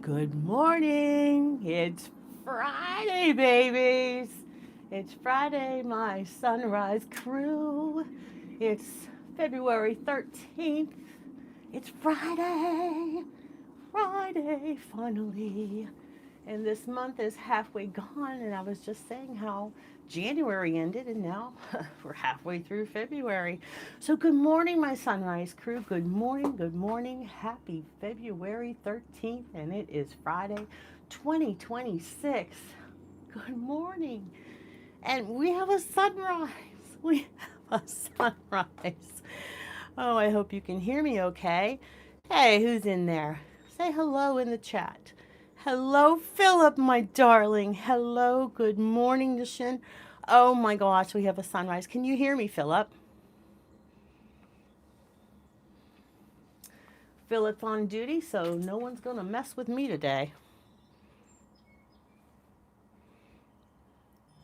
Good morning. It's Friday, babies. It's Friday, my sunrise crew. It's February 13th. It's Friday. Friday, finally. And this month is halfway gone, and I was just saying how January ended, and now we're halfway through February. So, good morning, my sunrise crew. Good morning, good morning. Happy February 13th, and it is Friday, 2026. Good morning. And we have a sunrise. We have a sunrise. Oh, I hope you can hear me okay. Hey, who's in there? Say hello in the chat. Hello, Philip, my darling. Hello, good morning, Nishin. Oh my gosh, we have a sunrise. Can you hear me, Philip? Philip's on duty, so no one's going to mess with me today.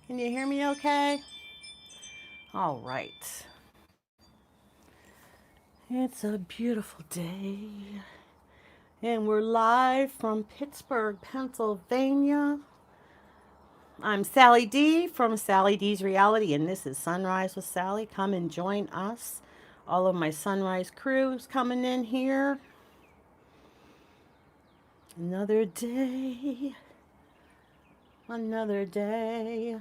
Can you hear me okay? All right. It's a beautiful day. And we're live from Pittsburgh, Pennsylvania. I'm Sally D from Sally D's Reality, and this is Sunrise with Sally. Come and join us. All of my Sunrise crews coming in here. Another day. Another day.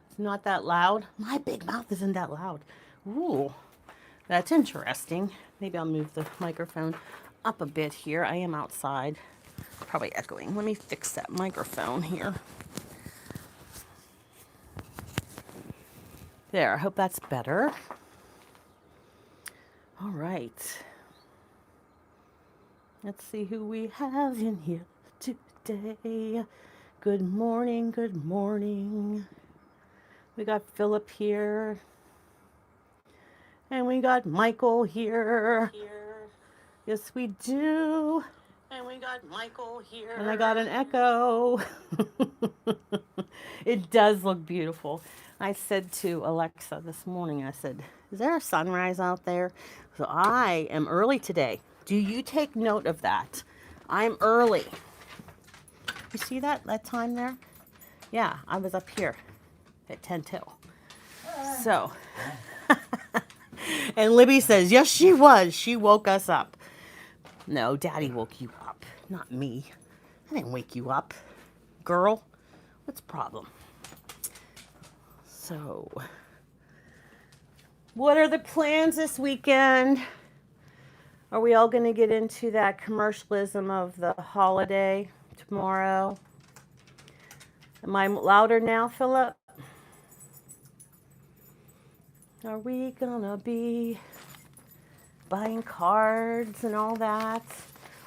It's not that loud. My big mouth isn't that loud. Ooh, that's interesting. Maybe I'll move the microphone up a bit here. I am outside. Probably echoing. Let me fix that microphone here. There, I hope that's better. All right. Let's see who we have in here today. Good morning, good morning. We got Philip here. And we got Michael here. Yes, we do. And we got Michael here. And I got an echo. It does look beautiful. I said to Alexa this morning, I said, is there a sunrise out there? So I am early today. Do you take note of that? I'm early. You see that time there? Yeah, I was up here at 10 till. So, and Libby says, yes, she was. She woke us up. No, Daddy woke you up, not me. I didn't wake you up. Girl, what's the problem? So, what are the plans this weekend? Are we all going to get into that commercialism of the holiday tomorrow? Am I louder now, Philip? Are we going to be buying cards and all that?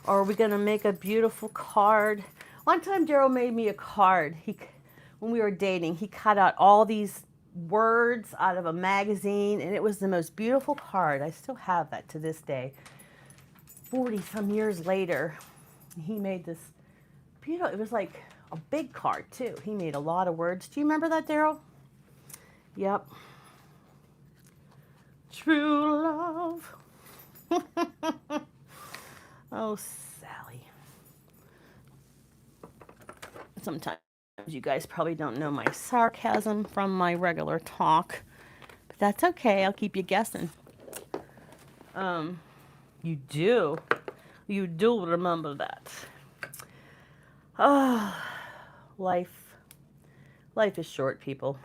Or are we going to make a beautiful card? One time, Daryl made me a card. When we were dating, he cut out all these words out of a magazine, and it was the most beautiful card. I still have that to this day. 40 some years later, he made this beautiful, it was like a big card too. He made a lot of words. Do you remember that, Daryl? Yep. True love. Oh, Sally. Sometimes you guys probably don't know my sarcasm from my regular talk, but that's okay. I'll keep you guessing. You do. You do remember that. Oh, life. Life is short, people.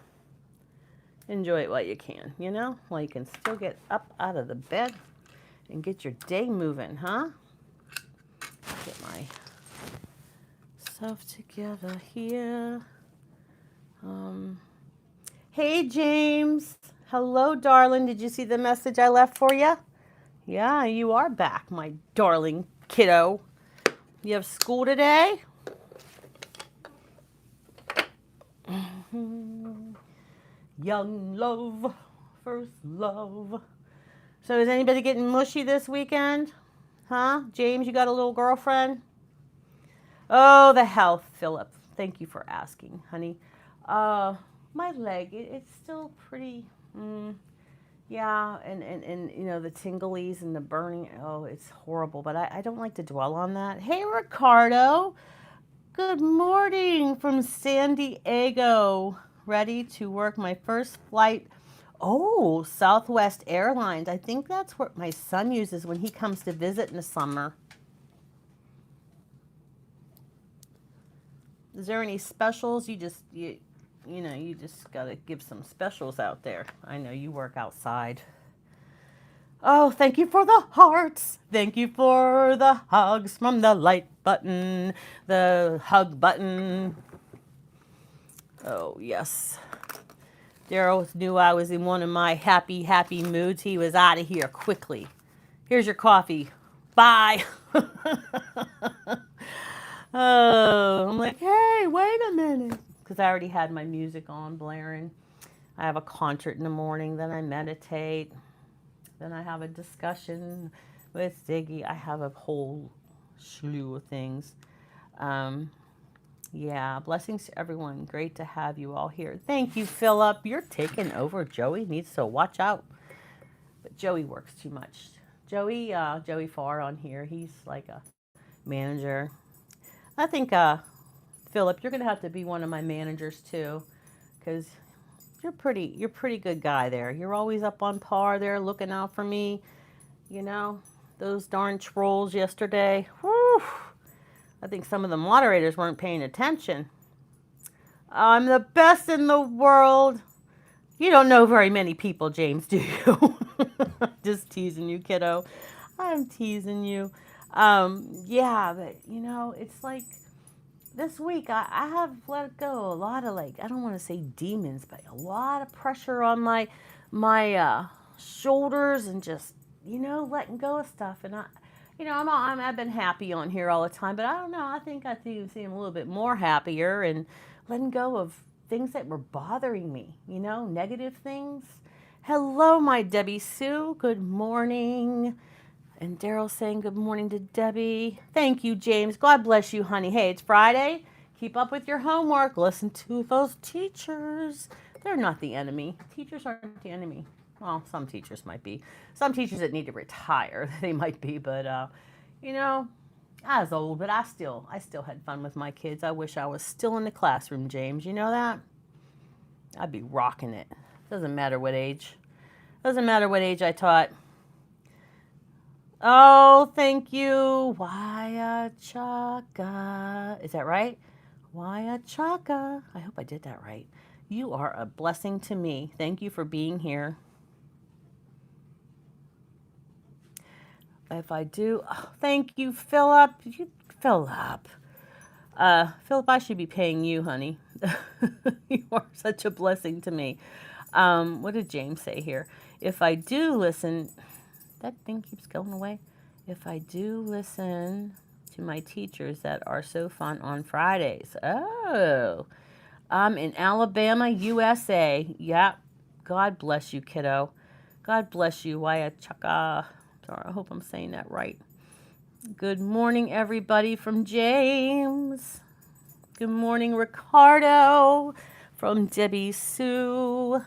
Enjoy it while you can, you know? While you can still get up out of the bed and get your day moving, huh? Get myself together here. Hey, James. Hello, darling. Did you see the message I left for you? Yeah, you are back, my darling kiddo. You have school today? Young love, first love. So is anybody getting mushy this weekend? Huh? James, you got a little girlfriend? Oh, the health, Philip. Thank you for asking, honey. My leg, it's still pretty, Yeah, and you know, the tinglies and the burning, oh, it's horrible, but I don't like to dwell on that. Hey, Ricardo, good morning from San Diego. Ready to work my first flight. Oh, Southwest Airlines. I think that's what my son uses when he comes to visit in the summer. Is there any specials? You know, you just gotta give some specials out there. I know you work outside. Oh, thank you for the hearts. Thank you for the hugs from the like button, the hug button. Oh, yes. Daryl knew I was in one of my happy, happy moods. He was out of here quickly. Here's your coffee. Bye. Oh, I'm like, hey, wait a minute. Because I already had my music on blaring. I have a concert in the morning, then I meditate. Then I have a discussion with Ziggy. I have a whole slew of things. Um, yeah, blessings to everyone. Great to have you all here. Thank you, Philip. You're taking over. Joey needs to watch out. But Joey works too much. Joey Farr on here. He's like a manager. I think, Philip, you're going to have to be one of my managers too, because you're pretty good guy there. You're always up on par there, looking out for me. You know, those darn trolls yesterday. Whew, I think some of the moderators weren't paying attention. I'm the best in the world. You don't know very many people, James, do you? Just teasing you, kiddo. I'm teasing you. Yeah, but you know, it's like this week I have let go a lot of, like, I don't want to say demons, but a lot of pressure on my shoulders, and just, you know, letting go of stuff. And I've been happy on here all the time, but I don't know. I think I seem a little bit more happier and letting go of things that were bothering me. You know, negative things. Hello, my Debbie Sue. Good morning. And Daryl saying good morning to Debbie. Thank you, James. God bless you, honey. Hey, it's Friday. Keep up with your homework. Listen to those teachers. They're not the enemy. Teachers aren't the enemy. Well, some teachers might be. Some teachers that need to retire, they might be. But, you know, I was old, but I still had fun with my kids. I wish I was still in the classroom, James. You know that? I'd be rocking it. Doesn't matter what age. Doesn't matter what age I taught. Oh, thank you. Waya Chaka. Is that right? Waya Chaka. I hope I did that right. You are a blessing to me. Thank you for being here. If I do, oh, thank you, Philip. Philip. Philip, I should be paying you, honey. You are such a blessing to me. What did James say here? If I do listen, that thing keeps going away. If I do listen to my teachers that are so fun on Fridays. Oh, I'm in Alabama, USA. Yep. God bless you, kiddo. God bless you, Wayachaka. Sorry, I hope I'm saying that right. Good morning, everybody, from James. Good morning, Ricardo, from Debbie Sue.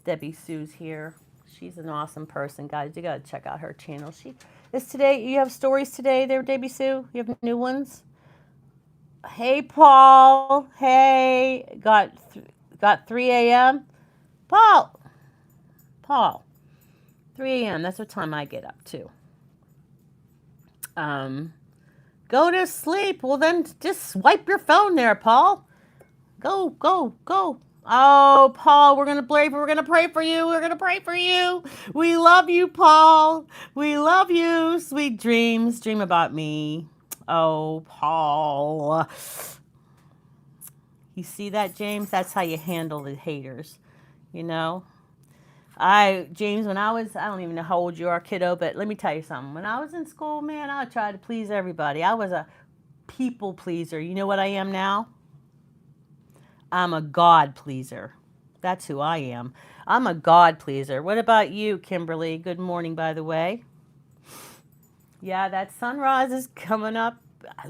Debbie Sue's here. She's an awesome person, guys. You gotta check out her channel. She is today. You have stories today, there, Debbie Sue. You have new ones. Hey, Paul. Hey, got 3 a.m. Paul. 3 a.m. That's what time I get up to. Go to sleep. Well, then just swipe your phone there, Paul. Go. Oh, Paul, we're gonna pray for you. We're gonna pray for you. We love you, Paul. We love you. Sweet dreams. Dream about me. Oh, Paul. You see that, James? That's how you handle the haters. You know? James, when I don't even know how old you are, kiddo, but let me tell you something. When I was in school, man, I tried to please everybody. I was a people pleaser. You know what I am now? I'm a God pleaser. That's who I am. I'm a God pleaser. What about you, Kimberly? Good morning, by the way. Yeah, that sunrise is coming up. I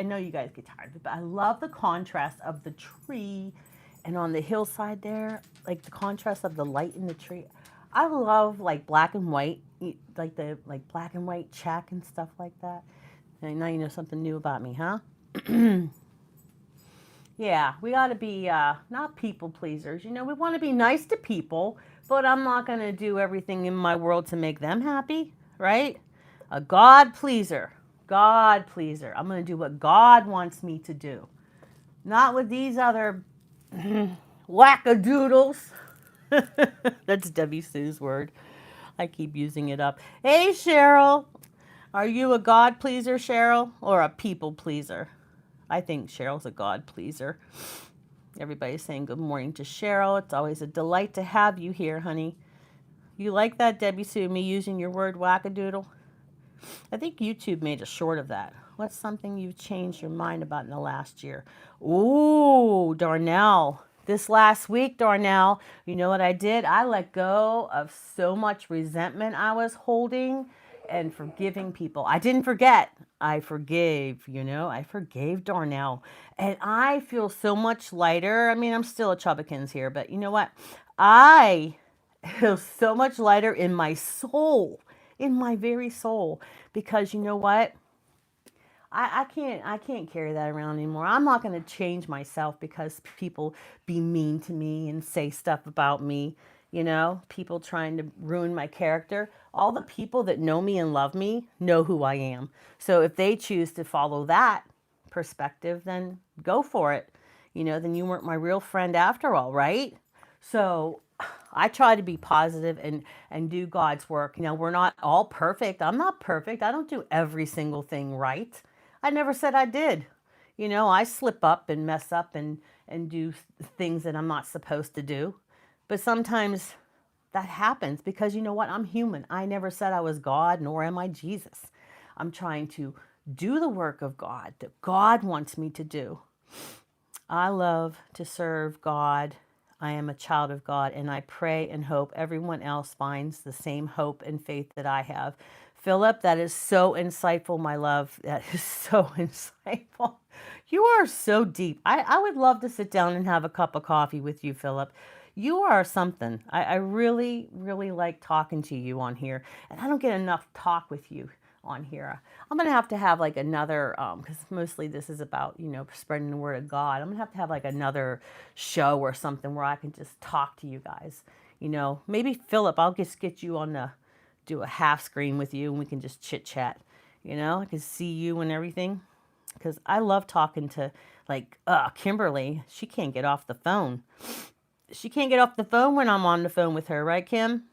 know you guys get tired of it, but I love the contrast of the tree And on the hillside there, like the contrast of the light in the tree. I love like black and white, like the like black and white check and stuff like that. And now you know something new about me, huh? Yeah, we got to be not people pleasers. You know, we want to be nice to people, but I'm not going to do everything in my world to make them happy, right? A God pleaser. God pleaser. I'm going to do what God wants me to do, not with these other wackadoodles. That's Debbie Sue's word. I keep using it up. Hey, Cheryl. Are you a God pleaser, Cheryl, or a people pleaser? I think Cheryl's a God pleaser. Everybody's saying good morning to Cheryl. It's always a delight to have you here, honey. You like that, Debbie Sue, me using your word wackadoodle? I think YouTube made a short of that. What's something you've changed your mind about in the last year? Ooh, Darnell. This last week, Darnell, you know what I did? I let go of so much resentment I was holding and forgiving people. I didn't forget. I forgave, I forgave Darnell. And I feel so much lighter. I mean, I'm still a Chubbikins here, but you know what? I feel so much lighter in my soul, in my very soul, because you know what? I can't carry that around anymore. I'm not going to change myself because people be mean to me and say stuff about me. People trying to ruin my character. All the people that know me and love me know who I am. So if they choose to follow that perspective, then go for it. Then you weren't my real friend after all, right? So I try to be positive and do God's work. We're not all perfect. I'm not perfect. I don't do every single thing right. I never said I did. I slip up and mess up and do things that I'm not supposed to do. But sometimes that happens because you know what? I'm human. I never said I was God, nor am I Jesus. I'm trying to do the work of God that God wants me to do. I love to serve God. I am a child of God, and I pray and hope everyone else finds the same hope and faith that I have. Philip, that is so insightful, my love. That is so insightful. You are so deep. I would love to sit down and have a cup of coffee with you, Philip. You are something. I really, really like talking to you on here, and I don't get enough talk with you on here. I'm gonna have to have like another, because mostly this is about spreading the word of God. I'm gonna have to have like another show or something where I can just talk to you guys. Maybe Philip, I'll just get you on the do a half screen with you and we can just chit chat. I can see you and everything because I love talking to like Kimberly. She can't get off the phone. She can't get off the phone when I'm on the phone with her, right, Kim?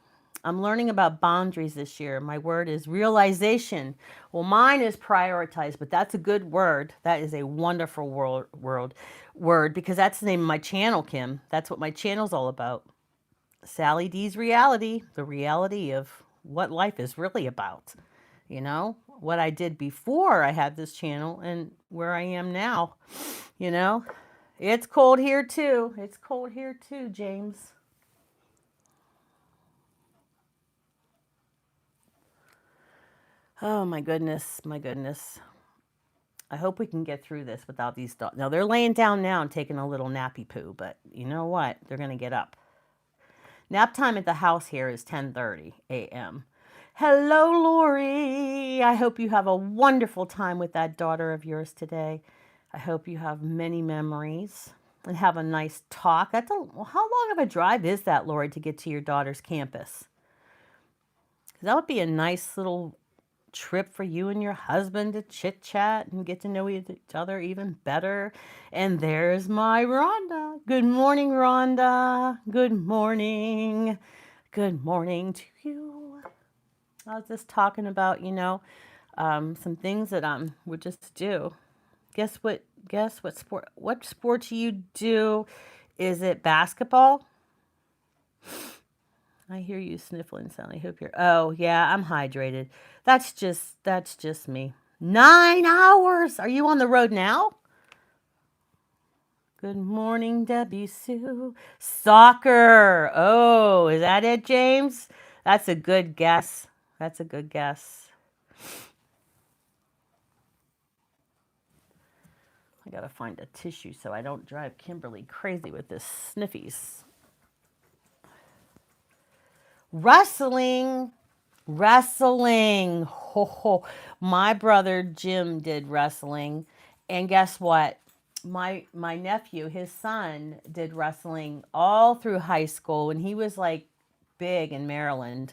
I'm learning about boundaries this year. My word is realization. Well, mine is prioritized, but that's a good word. That is a wonderful word because that's the name of my channel, Kim. That's what my channel's all about. Sally D's reality, the reality of what life is really about. What I did before I had this channel and where I am now. You know, it's cold here too. It's cold here too, James. Oh my goodness, my goodness. I hope we can get through this without these dogs. Now they're laying down now and taking a little nappy poo, but you know what? They're going to get up. Nap time at the house here is 10:30 a.m. Hello, Lori. I hope you have a wonderful time with that daughter of yours today. I hope you have many memories and have a nice talk. How long of a drive is that, Lori, to get to your daughter's campus? That would be a nice little trip for you and your husband to chit chat and get to know each other even better. And there's my Rhonda. Good morning, Rhonda. Good morning. Good morning to you. I was just talking about, some things that would just do. Guess what? Guess what sport? What sport do you do? Is it basketball? I hear you sniffling, Sally. I hope you're. Oh yeah, I'm hydrated. That's just me. 9 hours. Are you on the road now? Good morning, Debbie Sue. Soccer. Oh, is that it, James? That's a good guess. That's a good guess. I gotta find a tissue so I don't drive Kimberly crazy with this sniffies. Wrestling. Wrestling. Ho, ho. My brother Jim did wrestling. And guess what? My nephew, his son, did wrestling all through high school, and he was like big in Maryland.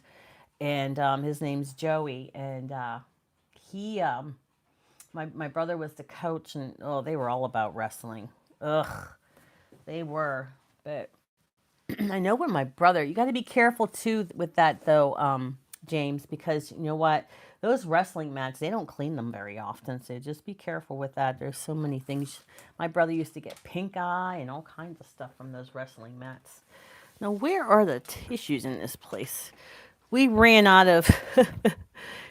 And his name's Joey. And he my brother was the coach, and oh, they were all about wrestling. Ugh, they were. But I know when my brother, you got to be careful too with that though, James, because you know what? Those wrestling mats, they don't clean them very often. So just be careful with that. There's so many things. My brother used to get pink eye and all kinds of stuff from those wrestling mats. Now, where are the tissues in this place? We ran out of,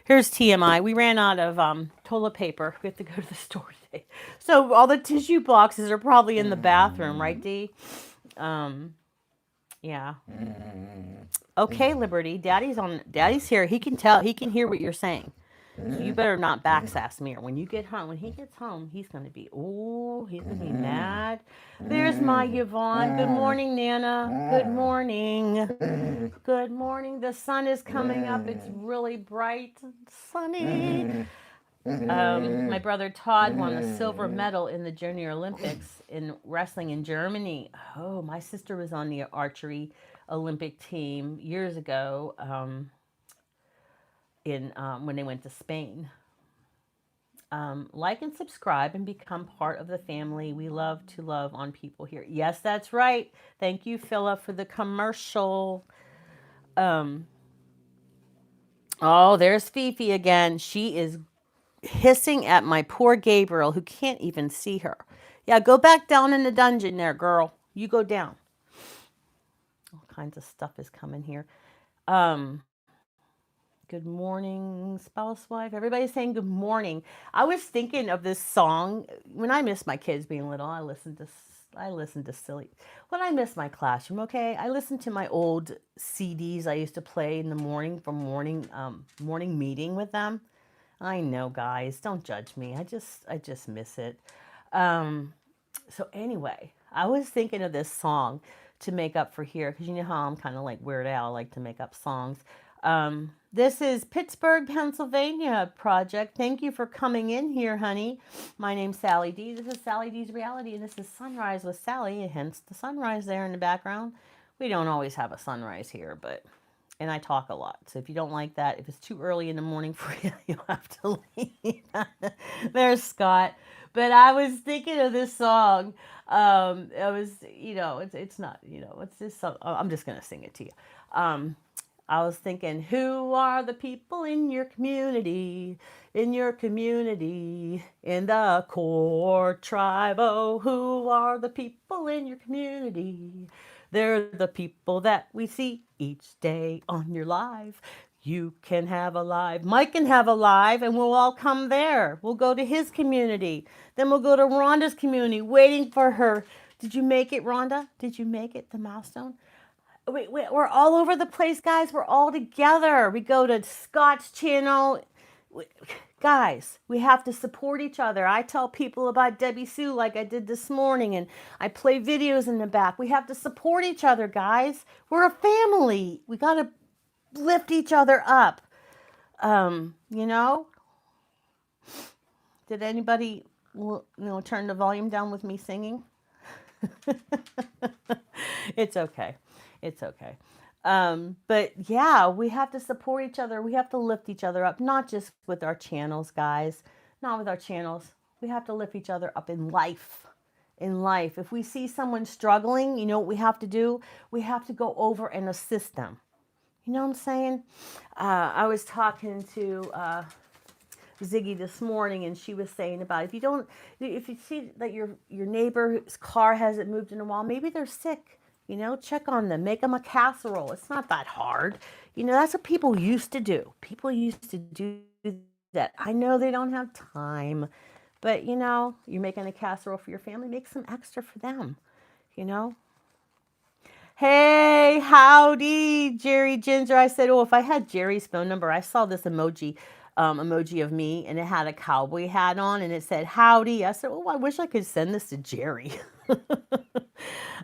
here's TMI. We ran out of toilet paper. We have to go to the store today. So all the tissue boxes are probably in the bathroom, right, Dee? Yeah. Okay, Liberty. Daddy's here. He can tell. He can hear what you're saying. So you better not backsass me. Or when you get home, when he gets home, he's gonna be he's gonna be mad. There's my Yvonne. Good morning, Nana. Good morning. Good morning. The sun is coming up. It's really bright and sunny. My brother Todd won a silver medal in the Junior Olympics in wrestling in Germany. Oh, my sister was on the archery Olympic team years ago in when they went to Spain. Like and subscribe and become part of the family. We love to love on people here. Yes, that's right. Thank you, Philip, for the commercial. Oh, there's Fifi again. She is hissing at my poor Gabriel, who can't even see her. Yeah, go back down in the dungeon there, girl. You go down. All kinds of stuff is coming here. Good morning, spouse, wife. Everybody's saying good morning. I was thinking of this song when I miss my kids being little. I listened to silly. When I miss my classroom, okay, I listen to my old CDs I used to play in the morning for morning meeting with them. I know, guys, don't judge me. I just miss it. So anyway, I was thinking of this song to make up for here because you know how I'm kind of like Weird Al. I like to make up songs. This is Pittsburgh, Pennsylvania project. Thank you for coming in here, honey. My name's Sally D. This is Sally D's Reality, and this is Sunrise with Sally, and hence the sunrise there in the background. We don't always have a sunrise here, and I talk a lot. So if you don't like that, if it's too early in the morning for you, you'll have to leave. There's Scott. But I was thinking of this song. It was, it's not, it's just, I'm just going to sing it to you. I was thinking, who are the people in your community, in the core tribe? Oh, who are the people in your community? They're the people that we see each day on your live. You can have a live. Mike can have a live, and we'll all come there. We'll go to his community. Then we'll go to Rhonda's community, waiting for her. Did you make it, Rhonda? Did you make it, the milestone? We're all over the place, guys. We're all together. We go to Scott's channel. Guys, we have to support each other. I tell people about Debbie Sue like I did this morning, and I play videos in the back. We have to support each other, guys. We're a family. We got to lift each other up. You know? Did anybody, turn the volume down with me singing? It's okay. It's okay. But yeah, we have to support each other. We have to lift each other up, not just with our channels, guys. Not with our channels. We have to lift each other up in life. In life. If we see someone struggling, you know what we have to do? We have to go over and assist them. You know what I'm saying? I was talking to Ziggy this morning, and she was saying about if you see that your neighbor's car hasn't moved in a while, maybe they're sick. Check on them. Make them a casserole. It's not that hard. That's what people used to do. People used to do that. I know they don't have time, but you're making a casserole for your family. Make some extra for them. Hey, howdy, Jerry Ginger. I said, if I had Jerry's phone number, I saw this emoji emoji of me, and it had a cowboy hat on, and it said howdy. I said, oh, I wish I could send this to Jerry.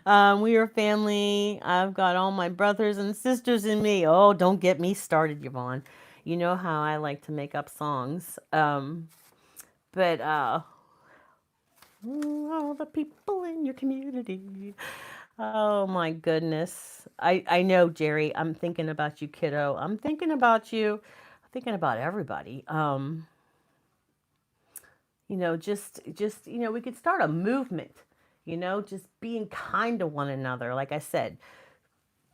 We are family. I've got all my brothers and sisters in me. Oh, don't get me started, Yvonne. You know how I like to make up songs. But all the people in your community. Oh my goodness. I know, Jerry. I'm thinking about you, kiddo. I'm thinking about you. I'm thinking about everybody. We could start a movement, just being kind to one another. Like I said,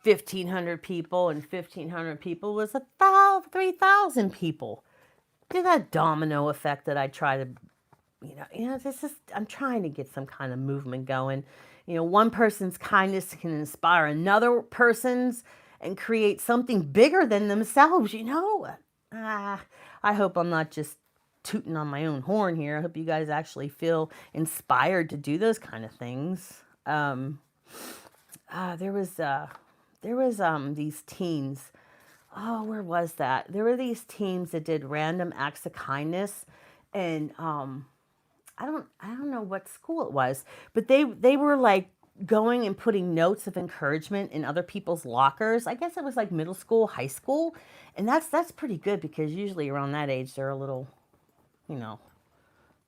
1,500 people and 1,500 people was 3,000 people. Did that domino effect that I try to, this is, I'm trying to get some kind of movement going. One person's kindness can inspire another person's and create something bigger than themselves. I hope I'm not just tooting on my own horn here. I hope you guys actually feel inspired to do those kind of things. There was these teens. Oh, where was that? There were these teams that did random acts of kindness, and I don't know what school it was, but they were like going and putting notes of encouragement in other people's lockers. I guess it was like middle school, high school, and that's pretty good because usually around that age they're a little, you know,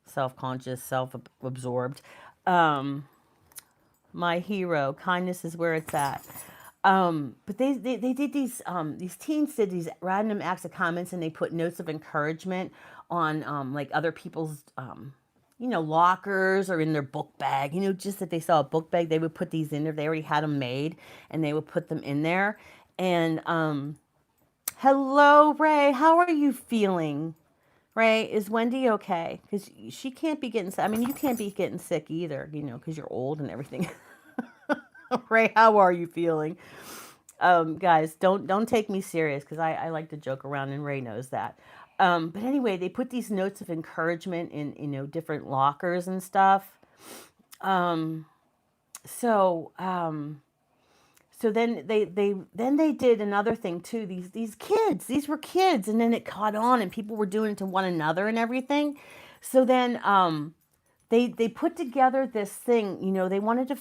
self-conscious, self-absorbed. Um, my hero, kindness is where it's at. But they did these teens did these random acts of comments, and they put notes of encouragement on like other people's lockers or in their book bag. Just that they saw a book bag, they would put these in there. They already had them made, and they would put them in there. And hello, Ray. How are you feeling? Ray, is Wendy okay? Because she can't be getting sick. I mean, you can't be getting sick either, because you're old and everything. Ray, how are you feeling? Guys, don't take me serious because I like to joke around, and Ray knows that. But anyway, they put these notes of encouragement in different lockers and stuff. Um, so so then they did another thing too. These were kids, and then it caught on, and people were doing it to one another and everything. So then they put together this thing. They wanted to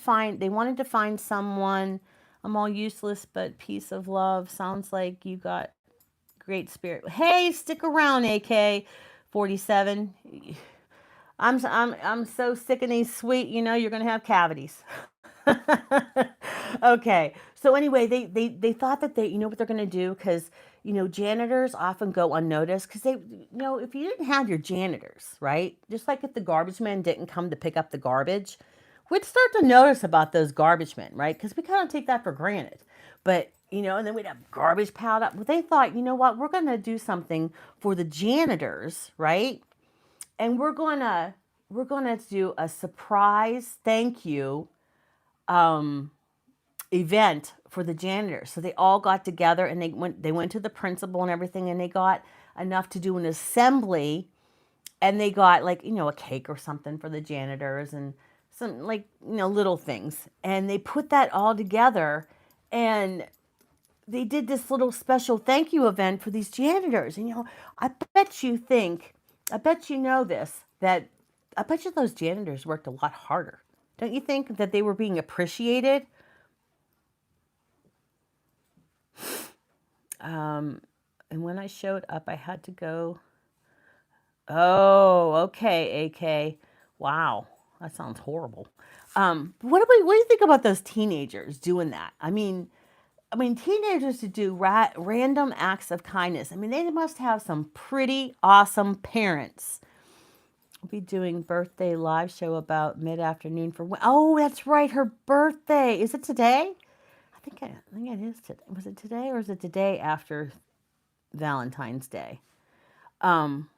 find someone. I'm all useless, but piece of love. Sounds like you got great spirit. Hey, stick around, AK 47. I'm so sick and sweet. You're gonna have cavities. Okay. So anyway, they thought that you know what they're gonna do, because janitors often go unnoticed, because if you didn't have your janitors, right, just like if the garbage men didn't come to pick up the garbage, we'd start to notice about those garbage men, right? Because we kind of take that for granted. But and then we'd have garbage piled up. But they thought, you know what, we're gonna do something for the janitors, right? And we're gonna do a surprise thank you um, event for the janitors. So they all got together, and they went to the principal and everything, and they got enough to do an assembly, and they got like a cake or something for the janitors, and some like little things, and they put that all together, and they did this little special thank you event for these janitors. And I bet you think, I bet you know this, that I bet you those janitors worked a lot harder. Don't you think that they were being appreciated? And when I showed up, I had to go. Oh, okay, AK. Wow, that sounds horrible. What do you think about those teenagers doing that? I mean, teenagers to do random acts of kindness. I mean, they must have some pretty awesome parents. We'll be doing birthday live show about mid-afternoon for. Oh, that's right, her birthday. Is it today? I think it is today. Was it today, or is it the day after Valentine's Day? Um,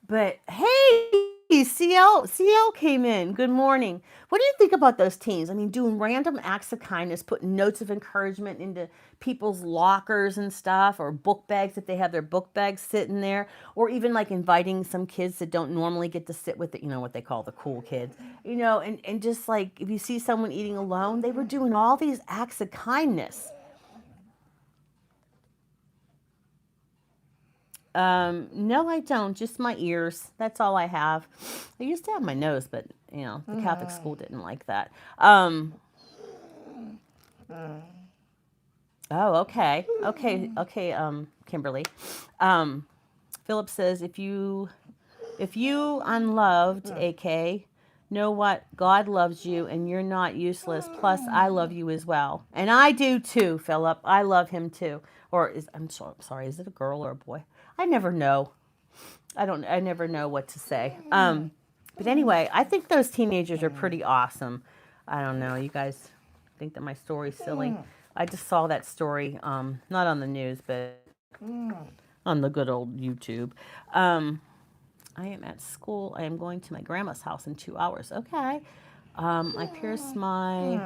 But hey, CL came in. Good morning. What do you think about those teens? I mean, doing random acts of kindness, putting notes of encouragement into people's lockers and stuff, or book bags if they have their book bags sitting there, or even like inviting some kids that don't normally get to sit with what they call the cool kids, and just like if you see someone eating alone, they were doing all these acts of kindness. No, I don't. Just my ears. That's all I have. I used to have my nose, but the Catholic school didn't like that. Oh, okay, okay, okay. Kimberly, um, Philip says if you unloved, AK, know what? God loves you, and you're not useless. Plus, I love you as well, and I do too, Philip. I love him too. Or I'm sorry. Is it a girl or a boy? I never know. I don't. I never know what to say. But anyway, I think those teenagers are pretty awesome. I don't know. You guys think that my story's silly? I just saw that story, not on the news, but on the good old YouTube. Um, I am at school. I am going to my grandma's house in 2 hours. Okay. I pierced in my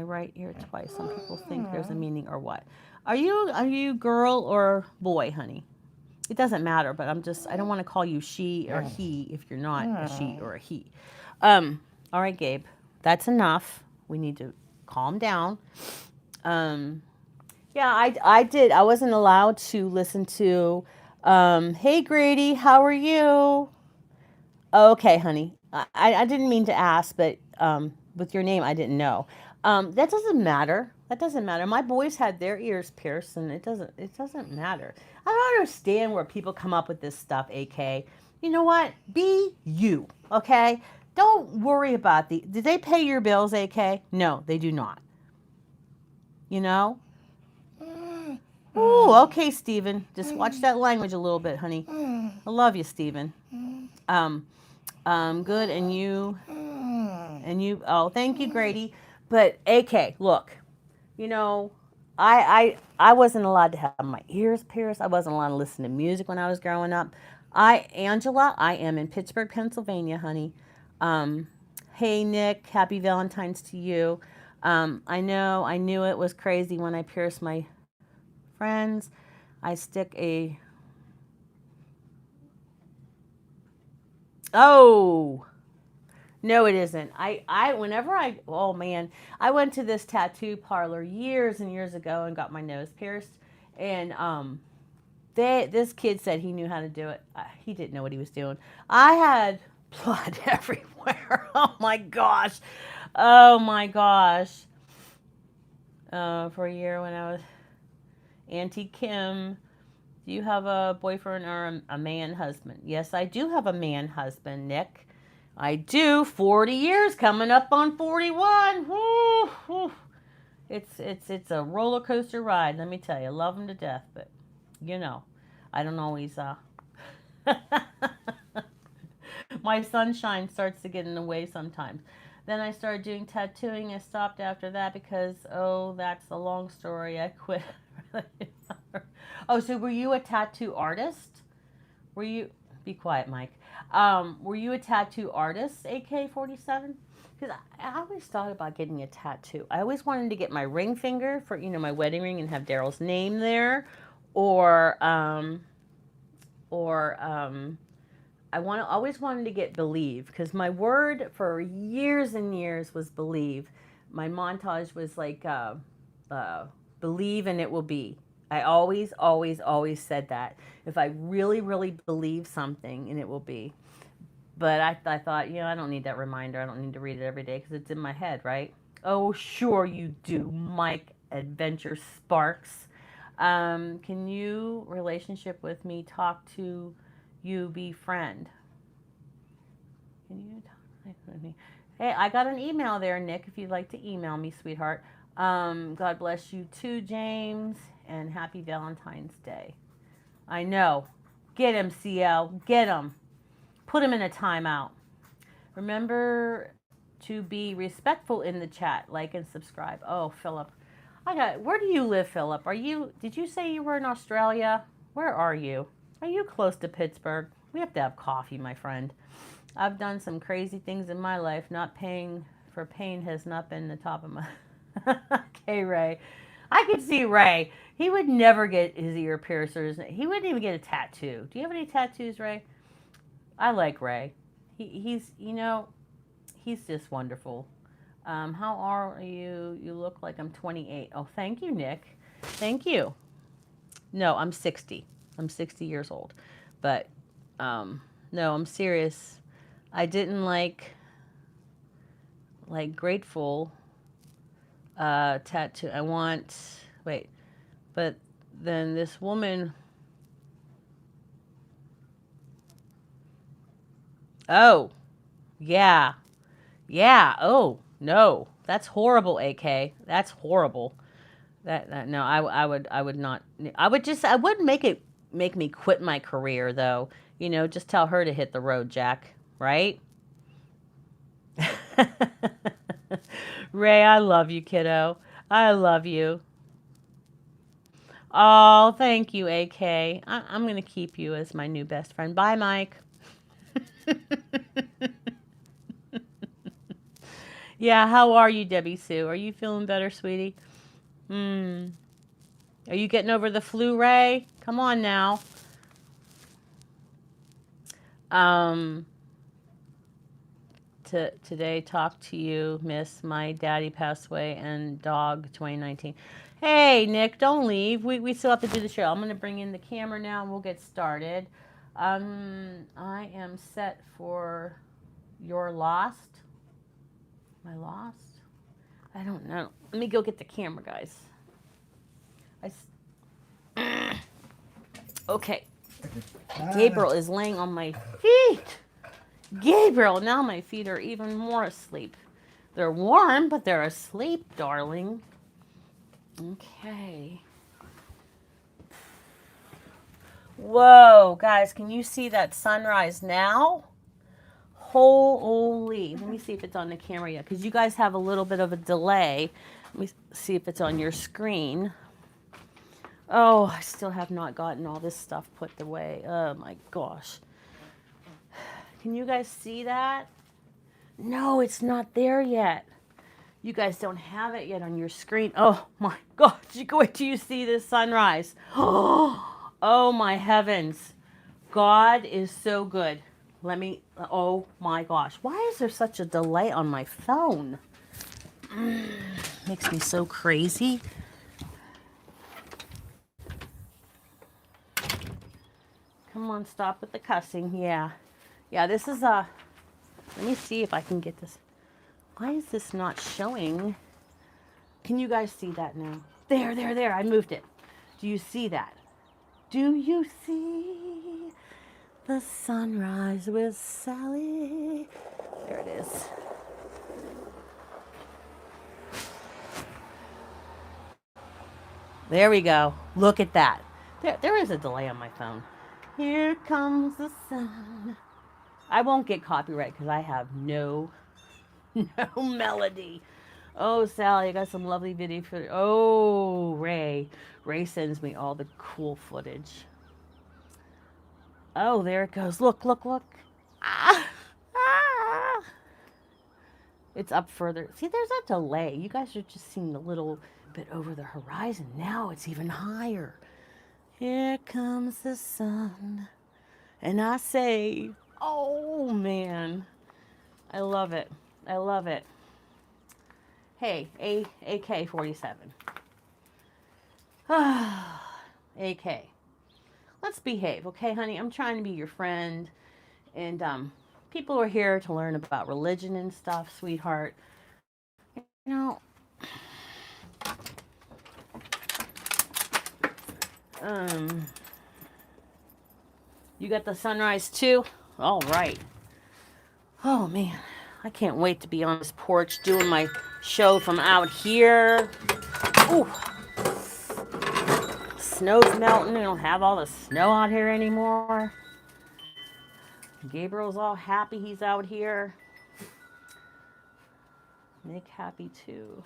right ear twice. Some people think there's a meaning or what. Are you girl or boy, honey? It doesn't matter, but I don't want to call you she or he if you're not a she or a he. All right, Gabe, that's enough. We need to calm down. Um, yeah, I did. I wasn't allowed to listen to, hey, Grady, how are you? Okay, honey. I didn't mean to ask, but with your name, I didn't know. That doesn't matter. That doesn't matter. My boys had their ears pierced, and it doesn't matter. I don't understand where people come up with this stuff, AK. You know what? Be you, okay? Don't worry about did they pay your bills, AK? No, they do not. You know? Ooh, okay, Stephen. Just watch that language a little bit, honey. I love you, Stephen. Um, good, oh, thank you, Grady. But AK, look, you know, I wasn't allowed to have my ears pierced. I wasn't allowed to listen to music when I was growing up. Angela, I am in Pittsburgh, Pennsylvania, honey. Um, hey, Nick, happy Valentine's to you. I knew it was crazy when I pierced my friends. I stick a, oh, no, it isn't. Oh man, I went to this tattoo parlor years and years ago and got my nose pierced. And this kid said he knew how to do it. He didn't know what he was doing. I had blood everywhere. Oh my gosh. Oh my gosh. For a year when I was Auntie Kim, do you have a boyfriend or a man husband? Yes, I do have a man husband, Nick. I do. 40 years, coming up on 41. Woo, woo. It's a roller coaster ride. Let me tell you, I love him to death, but I don't always. My sunshine starts to get in the way sometimes. Then I started doing tattooing. I stopped after that because that's a long story. I quit. Oh, so were you a tattoo artist? Were you? Be quiet, Mike. Were you a tattoo artist, AK-47? Because I always thought about getting a tattoo. I always wanted to get my ring finger for my wedding ring and have Daryl's name there, or always wanted to get believe, because my word for years and years was believe. My montage was like believe and it will be. I always, always, always said that. If I really, really believe something, and it will be. But I thought, I don't need that reminder. I don't need to read it every day because it's in my head, right? Oh, sure you do, Mike Adventure Sparks. Can you, relationship with me, talk to you, be friend? Can you talk with me? Hey, I got an email there, Nick, if you'd like to email me, sweetheart. God bless you too, James, and happy Valentine's Day. I know. Get him, CL. Get him. Put him in a timeout. Remember to be respectful in the chat. Like and subscribe. Oh, Philip. Where do you live, Philip? Did you say you were in Australia? Where are you? Are you close to Pittsburgh? We have to have coffee, my friend. I've done some crazy things in my life. Not paying for pain has not been the top of my... Okay, Ray. I could see Ray. He would never get his ear piercers. He wouldn't even get a tattoo. Do you have any tattoos, Ray? I like Ray. He's just wonderful. How are you? You look like I'm 28. Oh, thank you, Nick. Thank you. No, I'm 60. I'm 60 years old. But no, I'm serious. I didn't like grateful tattoo. I want wait, but then this woman. Oh, yeah. Yeah. Oh, no. That's horrible, AK. That's horrible. That no, I would not. I wouldn't make me quit my career though. You know, just tell her to hit the road, Jack, right? Ray, I love you, kiddo. I love you. Oh, thank you, AK. I'm going to keep you as my new best friend. Bye, Mike. Yeah, how are you, Debbie Sue? Are you feeling better, sweetie? Hmm. Are you getting over the flu, Ray? Come on now. Um, today, talk to you, miss. My daddy passed away and dog 2019. Hey, Nick, don't leave. We still have to do the show. I'm going to bring in the camera now and we'll get started. I am set for your lost. My lost? I don't know. Let me go get the camera, guys. Okay. Gabriel is laying on my feet. Gabriel, now my feet are even more asleep. They're warm, but they're asleep, darling. Okay. Whoa, guys, can you see that sunrise now? Holy. Let me see if it's on the camera yet, because you guys have a little bit of a delay. Let me see if it's on your screen. Oh, I still have not gotten all this stuff put away. Oh, my gosh. Can you guys see that? No, it's not there yet. You guys don't have it yet on your screen. Oh, my gosh. Wait till you see this sunrise. Oh, my heavens. God is so good. Oh, my gosh. Why is there such a delay on my phone? Makes me so crazy. Come on, stop with the cussing. Yeah. Yeah, this is let me see if I can get this. Why is this not showing? Can you guys see that now? There. I moved it. Do you see that? Do you see the sunrise with Sally? There it is. There we go. Look at that. There is a delay on my phone. Here comes the sun. I won't get copyright because I have no melody. Oh, Sally, I got some lovely video footage. Oh, Ray. Ray sends me all the cool footage. Oh, there it goes. Look. Ah, ah. It's up further. See, there's a delay. You guys are just seeing a little bit over the horizon. Now it's even higher. Here comes the sun. And I say, oh, man. I love it. Hey, AK-47. AK. Let's behave, okay, honey? I'm trying to be your friend. And people are here to learn about religion and stuff, sweetheart. You know, you got the sunrise too? All right. Oh, man. I can't wait to be on this porch doing my show from out here. Ooh. Snow's melting. We don't have all the snow out here anymore. Gabriel's all happy he's out here. Nick happy too.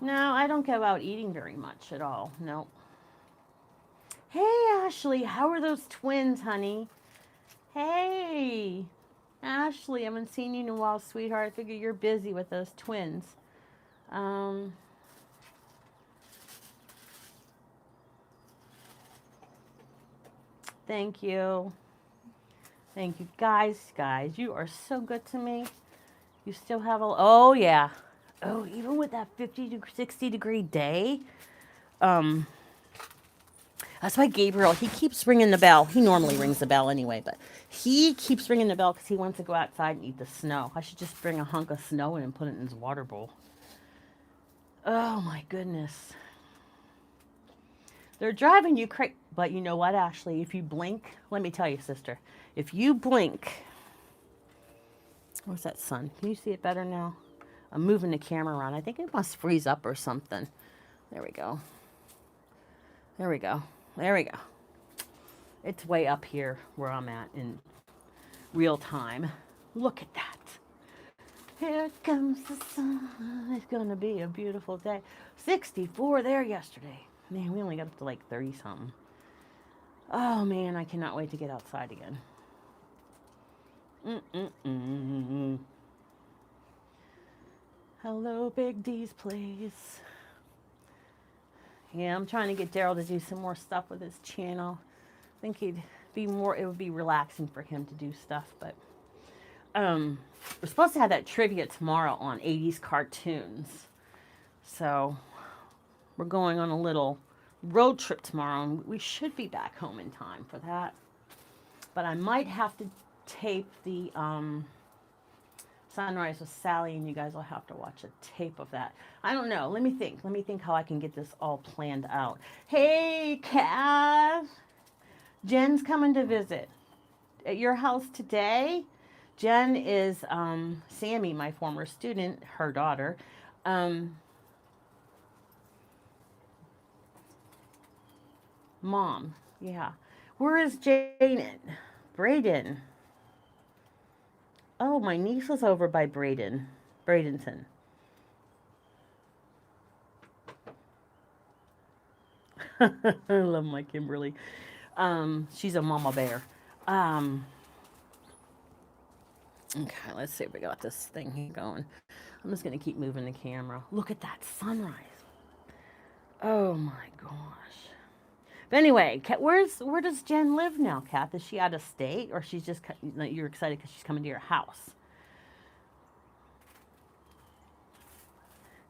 No, I don't go out eating very much at all. No. Hey, Ashley, how are those twins, honey? Hey, Ashley, I haven't seen you in a while, sweetheart. I figure you're busy with those twins. Thank you. Thank you. Guys, you are so good to me. You still have a, oh yeah. Oh, even with that 50 to 60 degree day, um, that's why Gabriel, he keeps ringing the bell. He normally rings the bell anyway, but he keeps ringing the bell because he wants to go outside and eat the snow. I should just bring a hunk of snow in and put it in his water bowl. Oh my goodness. They're driving you crazy. But you know what, Ashley? If you blink, let me tell you, sister, if you blink, where's that sun? Can you see it better now? I'm moving the camera around. I think it must freeze up or something. There we go. There we go. There we go. It's way up here where I'm at in real time. Look at that. Here comes the sun. It's going to be a beautiful day. 64 there yesterday. Man, we only got up to like 30 something. Oh man, I cannot wait to get outside again. Hello, Big D's Place. Yeah, I'm trying to get Daryl to do some more stuff with his channel. I think he'd be more, it would be relaxing for him to do stuff, but we're supposed to have that trivia tomorrow on 80s cartoons. So we're going on a little road trip tomorrow, and we should be back home in time for that. But I might have to tape the Sunrise with Sally, and you guys will have to watch a tape of that. I don't know. Let me think. Let me think how I can get this all planned out. Hey, Cav. Jen's coming to visit at your house today. Jen is Sammy, my former student, her daughter. Mom, yeah. Where is Jaden? Braden. Oh, my niece was over by Bradenton. I love my Kimberly. She's a mama bear. Okay, let's see if we got this thing here going. I'm just going to keep moving the camera. Look at that sunrise. Oh my gosh. But anyway, where does Jen live now, Kath? Is she out of state, or she's just, you're excited because she's coming to your house?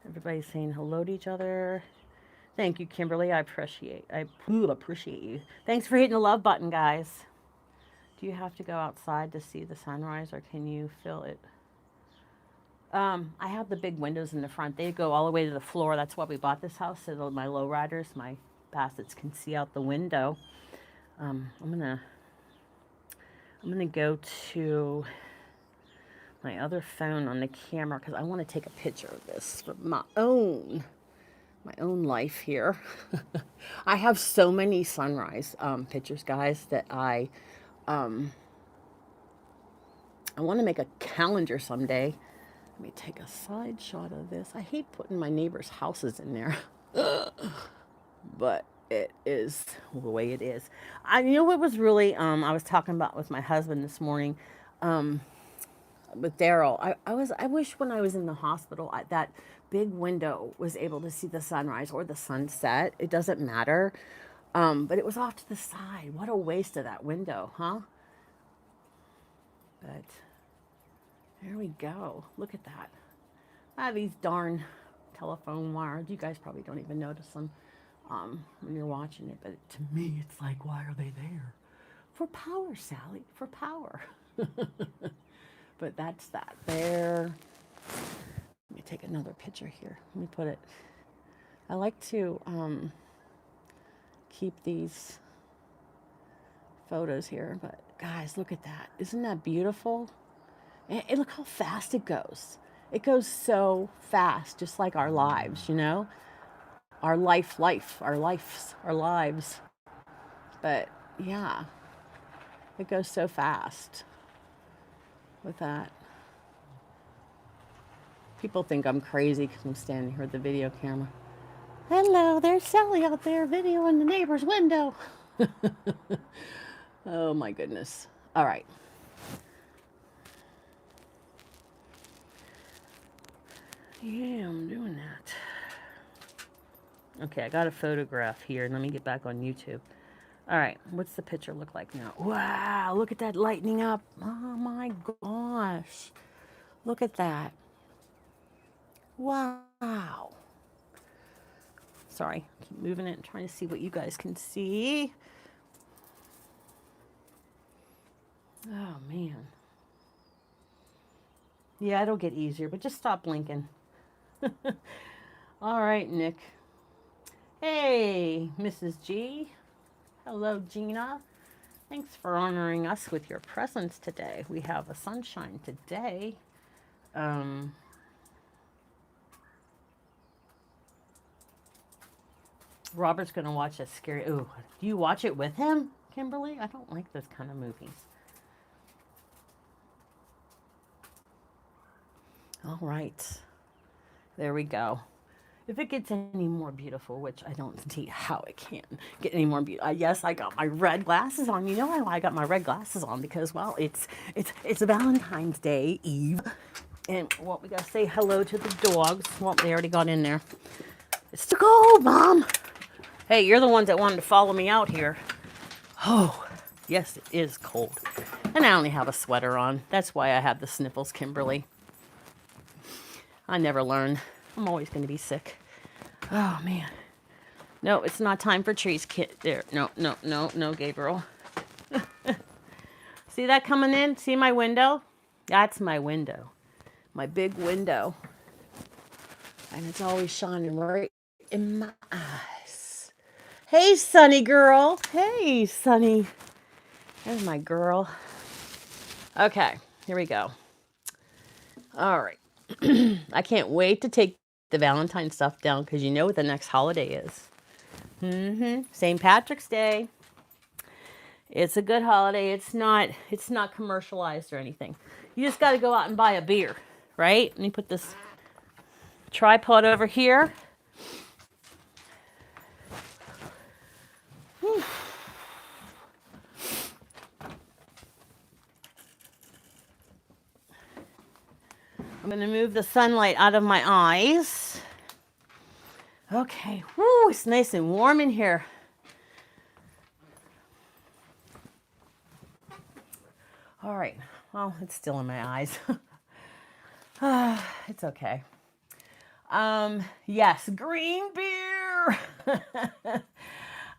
Everybody's saying hello to each other. Thank you, Kimberly. I appreciate you. Thanks for hitting the love button, guys. Do you have to go outside to see the sunrise, or can you feel it? I have the big windows in the front. They go all the way to the floor. That's why we bought this house, so my lowriders, my Bassets can see out the window. I'm gonna go to my other phone on the camera because I want to take a picture of this for my own life here. I have so many sunrise pictures, guys, that I want to make a calendar someday. Let me take a side shot of this. I hate putting my neighbors' houses in there. But it is the way it is. You know what was really, I was talking about with my husband this morning, with Daryl. I wish when I was in the hospital, that big window was able to see the sunrise or the sunset. It doesn't matter. But it was off to the side. What a waste of that window, huh? But there we go. Look at that. These darn telephone wires. You guys probably don't even notice them when you're watching it, but to me it's like, why are they there? For power, Sally, for power. But that's that there. Let me take another picture here. Let me put it, I like to keep these photos here, but guys, look at that. Isn't that beautiful? And look how fast it goes. It goes so fast, just like our lives, you know? Our our lives. But yeah, it goes so fast with that. People think I'm crazy because I'm standing here with the video camera. Hello, there's Sally out there videoing the neighbor's window. Oh my goodness. All right. Yeah, I'm doing that. Okay, I got a photograph here. Let me get back on YouTube. All right, what's the picture look like now? Wow, look at that lightening up. Oh my gosh. Look at that. Wow. Sorry, keep moving it and trying to see what you guys can see. Oh, man. Yeah, it'll get easier, but just stop blinking. All right, Nick. Hey, Mrs. G. Hello, Gina. Thanks for honoring us with your presence today. We have a sunshine today. Um, Robert's going to watch a scary. Ooh, do you watch it with him, Kimberly? I don't like those kind of movies. All right. There we go. If it gets any more beautiful, which I don't see how it can get any more beautiful. Yes, I got my red glasses on. You know why I got my red glasses on? Because, well, it's Valentine's Day Eve. And, well, we got to say hello to the dogs. Well, they already got in there. It's too cold, Mom. Hey, you're the ones that wanted to follow me out here. Oh, yes, it is cold. And I only have a sweater on. That's why I have the sniffles, Kimberly. I never learn. I'm always going to be sick. Oh, man. No, it's not time for trees, kid. There. No, Gabriel. See that coming in? See my window? That's my window. My big window. And it's always shining right in my eyes. Hey, Sunny girl. Hey, Sunny. There's my girl. Okay, here we go. All right. I can't wait to take the Valentine stuff down because you know what the next holiday is. St. Patrick's Day. It's a good holiday. It's not commercialized or anything. You just got to go out and buy a beer, right? Let me put this tripod over here. Whew. I'm going to move the sunlight out of my eyes. Okay. Woo, it's nice and warm in here. All right. Well, it's still in my eyes. It's okay. Yes, green beer.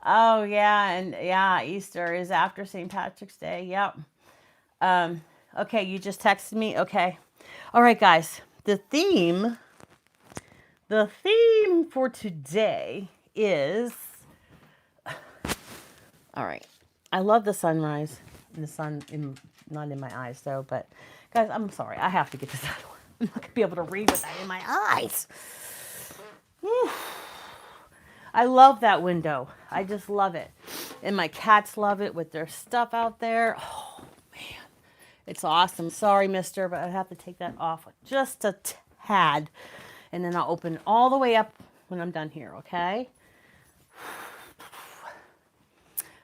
Oh, yeah. And yeah, Easter is after St. Patrick's Day. Yep. Okay, you just texted me. Okay. All right, guys. The theme for today is, all right. I love the sunrise and the sun not in my eyes though, but guys, I'm sorry. I have to get this out. I'm not gonna be able to read with that in my eyes. Whew. I love that window. I just love it. And my cats love it with their stuff out there. Oh, man. It's awesome. Sorry, mister, but I have to take that off just a tad. And then I'll open all the way up when I'm done here, okay?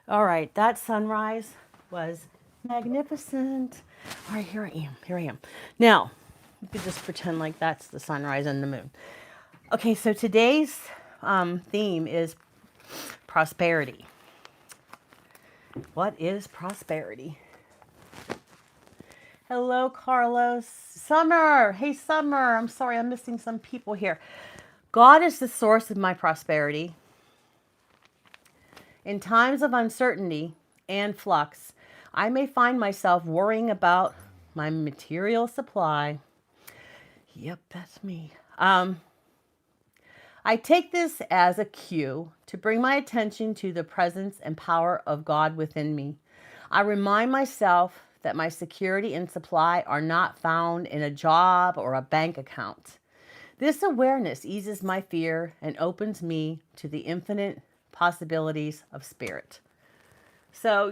All right, that sunrise was magnificent. All right, here I am. Now, you could just pretend like that's the sunrise and the moon. Okay, so today's theme is prosperity. What is prosperity? Hello, Carlos. Summer. Hey, Summer. I'm sorry, I'm missing some people here. God is the source of my prosperity. In times of uncertainty and flux, I may find myself worrying about my material supply. Yep, that's me. I take this as a cue to bring my attention to the presence and power of God within me. I remind myself that my security and supply are not found in a job or a bank account. This awareness eases my fear and opens me to the infinite possibilities of spirit. So,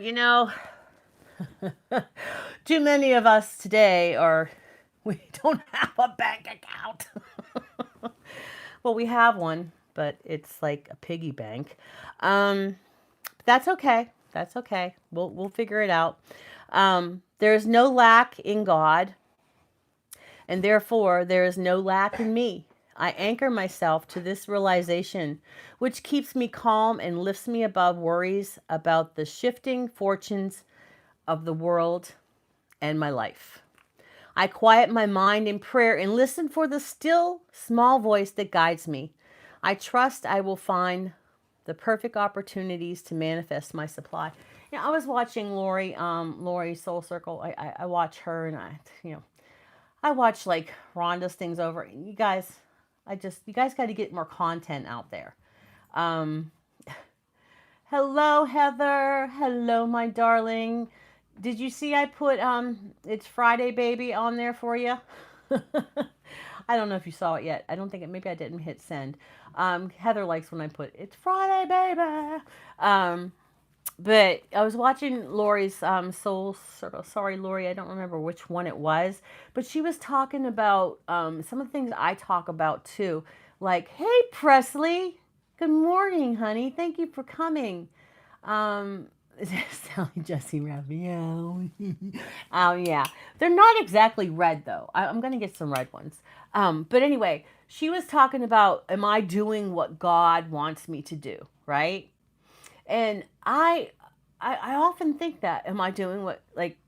too many of us today we don't have a bank account. Well, we have one, but it's like a piggy bank. That's okay. That's okay. We'll figure it out. There is no lack in God, and therefore there is no lack in me. I anchor myself to this realization, which keeps me calm and lifts me above worries about the shifting fortunes of the world and my life. I quiet my mind in prayer and listen for the still, small voice that guides me. I trust I will find the perfect opportunities to manifest my supply. I was watching Lori Soul Circle. I watch her, and I watch like Rhonda's things over. You guys got to get more content out there. Um, Hello, Heather. Hello, my darling. Did you see I put it's Friday baby on there for you? I don't know if you saw it yet. I don't think it, maybe I didn't hit send. Heather likes when I put it's Friday baby. Um, but I was watching Lori's Soul Circle. Sorry, Lori, I don't remember which one it was, but she was talking about some of the things I talk about too. Like, hey, Presley, good morning, honey. Thank you for coming. Um, Sally Jesse Rabbit. Meow. Yeah. They're not exactly red though. I'm gonna get some red ones. But anyway, she was talking about, am I doing what God wants me to do? Right? And I often think that, am I doing what, like,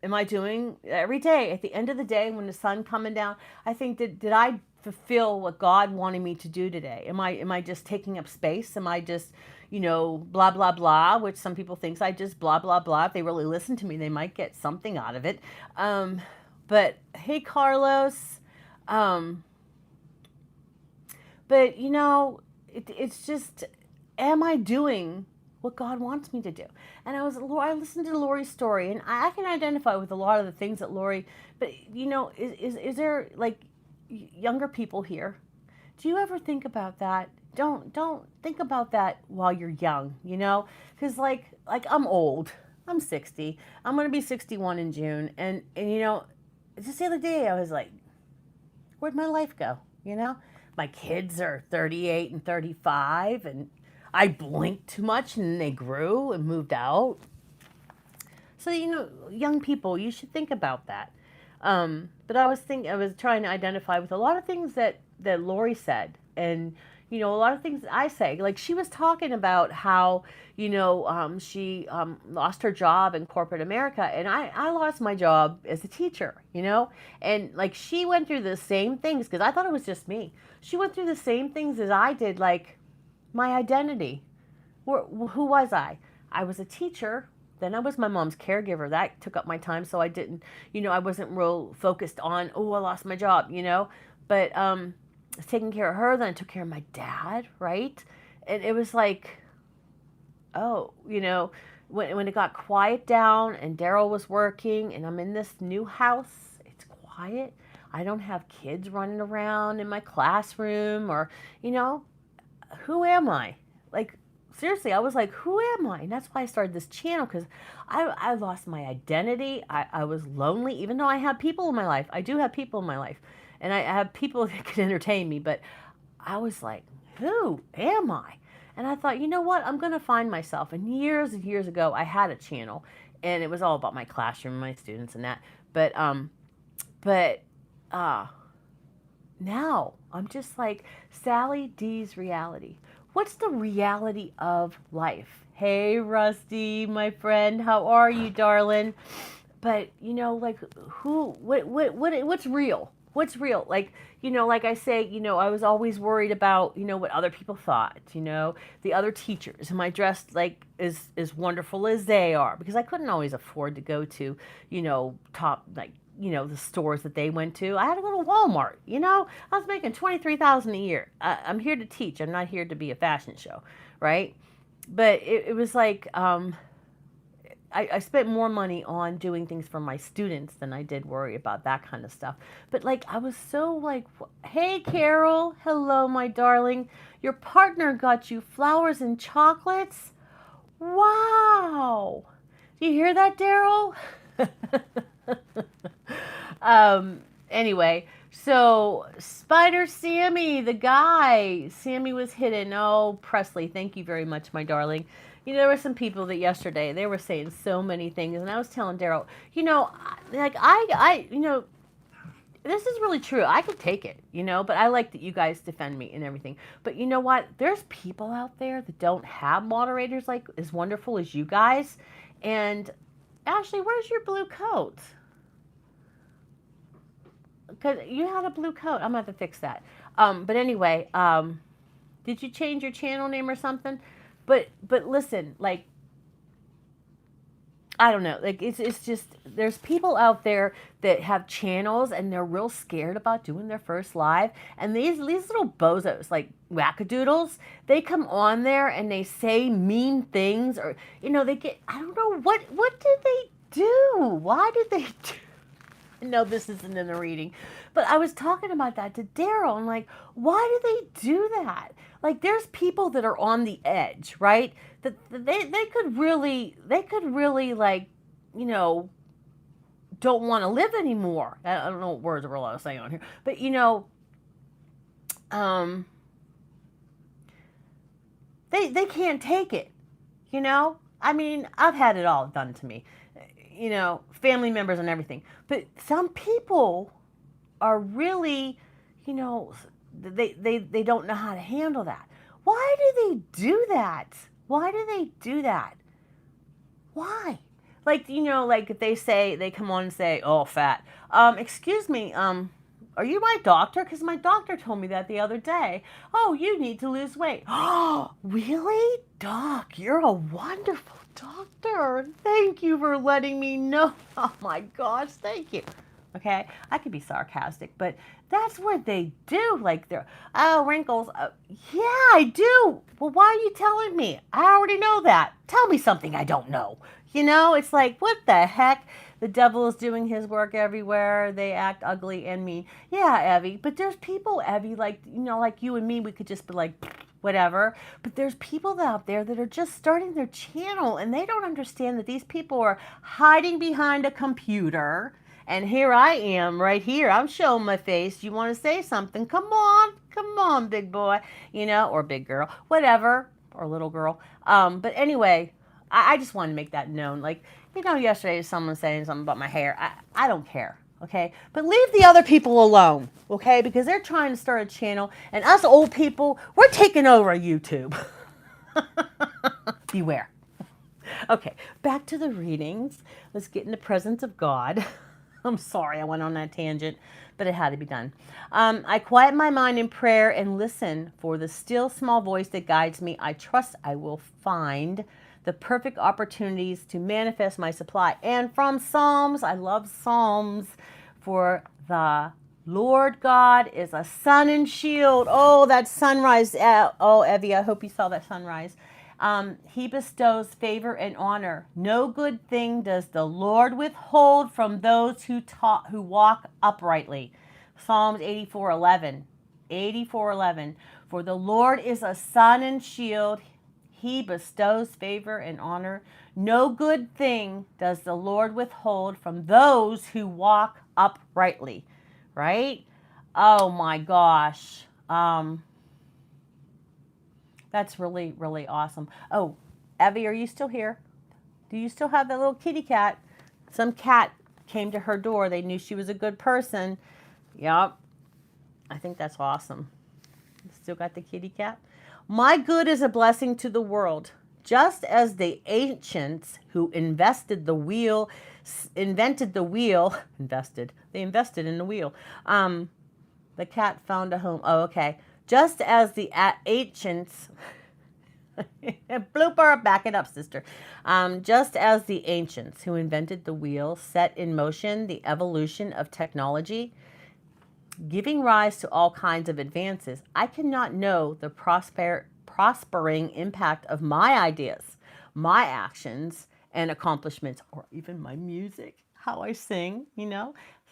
am I doing every day at the end of the day when the sun coming down? I think that, did I fulfill what God wanted me to do today? Am I just taking up space? Am I just, blah, blah, blah, which some people think I just blah, blah, blah. If they really listen to me, they might get something out of it. But hey, Carlos, um, but it's just, am I doing what God wants me to do? And I listened to Lori's story, and I can identify with a lot of the things that Lori. But is there like younger people here? Do you ever think about that? Don't think about that while you're young, because like I'm old. I'm 60. I'm gonna be 61 in June, and just the other day I was like, where'd my life go? My kids are 38 and 35, and I blinked too much and they grew and moved out. So, young people, you should think about that. But I was trying to identify with a lot of things that Lori said, and, a lot of things that I say. Like, she was talking about how, she lost her job in corporate America, and I lost my job as a teacher, and like she went through the same things, because I thought it was just me. She went through the same things as I did, like my identity. Who was I? I was a teacher. Then I was my mom's caregiver. That took up my time, so I didn't, I wasn't real focused on, oh, I lost my job, But I was taking care of her. Then I took care of my dad, right? And it was like, oh, when it got quiet down and Daryl was working and I'm in this new house, it's quiet. I don't have kids running around in my classroom or, who am I? Like, seriously, I was like, who am I? And that's why I started this channel, because I lost my identity. I was lonely, even though I have people in my life. I do have people in my life, and I have people that can entertain me, but I was like, who am I? And I thought, you know what? I'm going to find myself. And years ago, I had a channel, and it was all about my classroom, my students, and that. But now I'm just like, Sally D's reality. What's the reality of life? Hey, Rusty, my friend, how are you, darling? But like, what's real? What's real? Like, like I say, I was always worried about, what other people thought, the other teachers. Am I dressed like as wonderful as they are? Because I couldn't always afford to go to, top, like, the stores that they went to. I had to go to Walmart, I was making $23,000 a year. I'm here to teach. I'm not here to be a fashion show, right? But it was like, I spent more money on doing things for my students than I did worry about that kind of stuff. But like, I was so like, hey, Carol, hello, my darling. Your partner got you flowers and chocolates? Wow. Do you hear that, Daryl? Anyway, so Spider Sammy, the guy, Sammy was hidden. Oh, Presley, thank you very much, my darling. There were some people that yesterday, they were saying so many things, and I was telling Daryl, like this is really true. I could take it, but I like that you guys defend me and everything. But you know what? There's people out there that don't have moderators like as wonderful as you guys. And Ashley, where's your blue coat? because you had a blue coat. I'm gonna have to fix that. But anyway, did you change your channel name or something? But listen, like, I don't know. Like, it's just, there's people out there that have channels and they're real scared about doing their first live. And these little bozos, like wackadoodles, they come on there and they say mean things, or they get, I don't know, what did they do? Why did they do? No, this isn't in the reading, but I was talking about that to Daryl. I'm like, why do they do that? Like, there's people that are on the edge, right? That they could really like, don't want to live anymore. I don't know what words we're allowed to say on here, but they can't take it. I mean, I've had it all done to me. Family members and everything. But some people are really, they don't know how to handle that. Why do they do that? Why do they do that? Why? Like, like if they come on and say, oh, fat. Excuse me, are you my doctor? Because my doctor told me that the other day. Oh, you need to lose weight. Oh, really? Doc, you're a wonderful doctor. Thank you for letting me know. Oh my gosh, thank you. Okay, I could be sarcastic, but that's what they do. Like, they're, oh, wrinkles. Yeah, I do. Well, why are you telling me? I already know that. Tell me something I don't know. It's like, what the heck? The devil is doing his work everywhere. They act ugly and mean. Yeah, Evie, but there's people, Evie, like, like you and me, we could just be like, whatever. But there's people out there that are just starting their channel, and they don't understand that these people are hiding behind a computer. And here I am right here. I'm showing my face. You want to say something? Come on, big boy, or big girl, whatever, or little girl. But anyway, I just wanted to make that known. Like, yesterday someone saying something about my hair. I don't care, okay? But leave the other people alone, okay? Because they're trying to start a channel, and us old people, we're taking over YouTube. Beware. Okay, back to the readings. Let's get in the presence of God. I'm sorry I went on that tangent, but it had to be done. I quiet my mind in prayer and listen for the still small voice that guides me. I trust I will find the perfect opportunities to manifest my supply. And from Psalms, I love Psalms, for the Lord God is a sun and shield. Oh, that sunrise. Oh, Evie, I hope you saw that sunrise. He bestows favor and honor. No good thing does the Lord withhold from those who walk uprightly. Psalms 84:11. 84:11. For the Lord is a sun and shield. He bestows favor and honor. No good thing does the Lord withhold from those who walk uprightly. Right? Oh my gosh. That's really, really awesome. Oh, Evie, are you still here? Do you still have that little kitty cat? Some cat came to her door. They knew she was a good person. Yep. I think that's awesome. Still got the kitty cat? My good is a blessing to the world. Just as the ancients who they invested in the wheel. The cat found a home. Oh, okay. Just as the ancients, blooper, back it up, sister. Just as the ancients who invented the wheel set in motion the evolution of technology, giving rise to all kinds of advances, I cannot know the prospering impact of my ideas, my actions and accomplishments, or even my music, how I sing,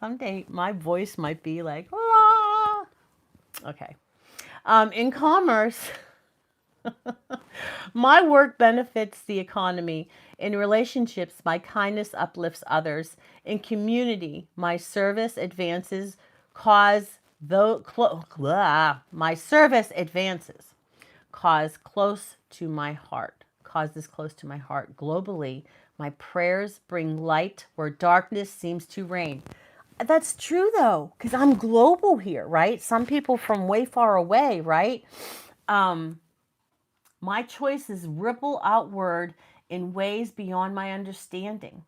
Someday my voice might be like, ah. Okay. In commerce, my work benefits the economy. In relationships, my kindness uplifts others. In community, my service advances my service advances causes close to my heart. Globally, my prayers bring light where darkness seems to reign. That's true, though, because I'm global here, right? Some people from way far away, right? My choices ripple outward in ways beyond my understanding.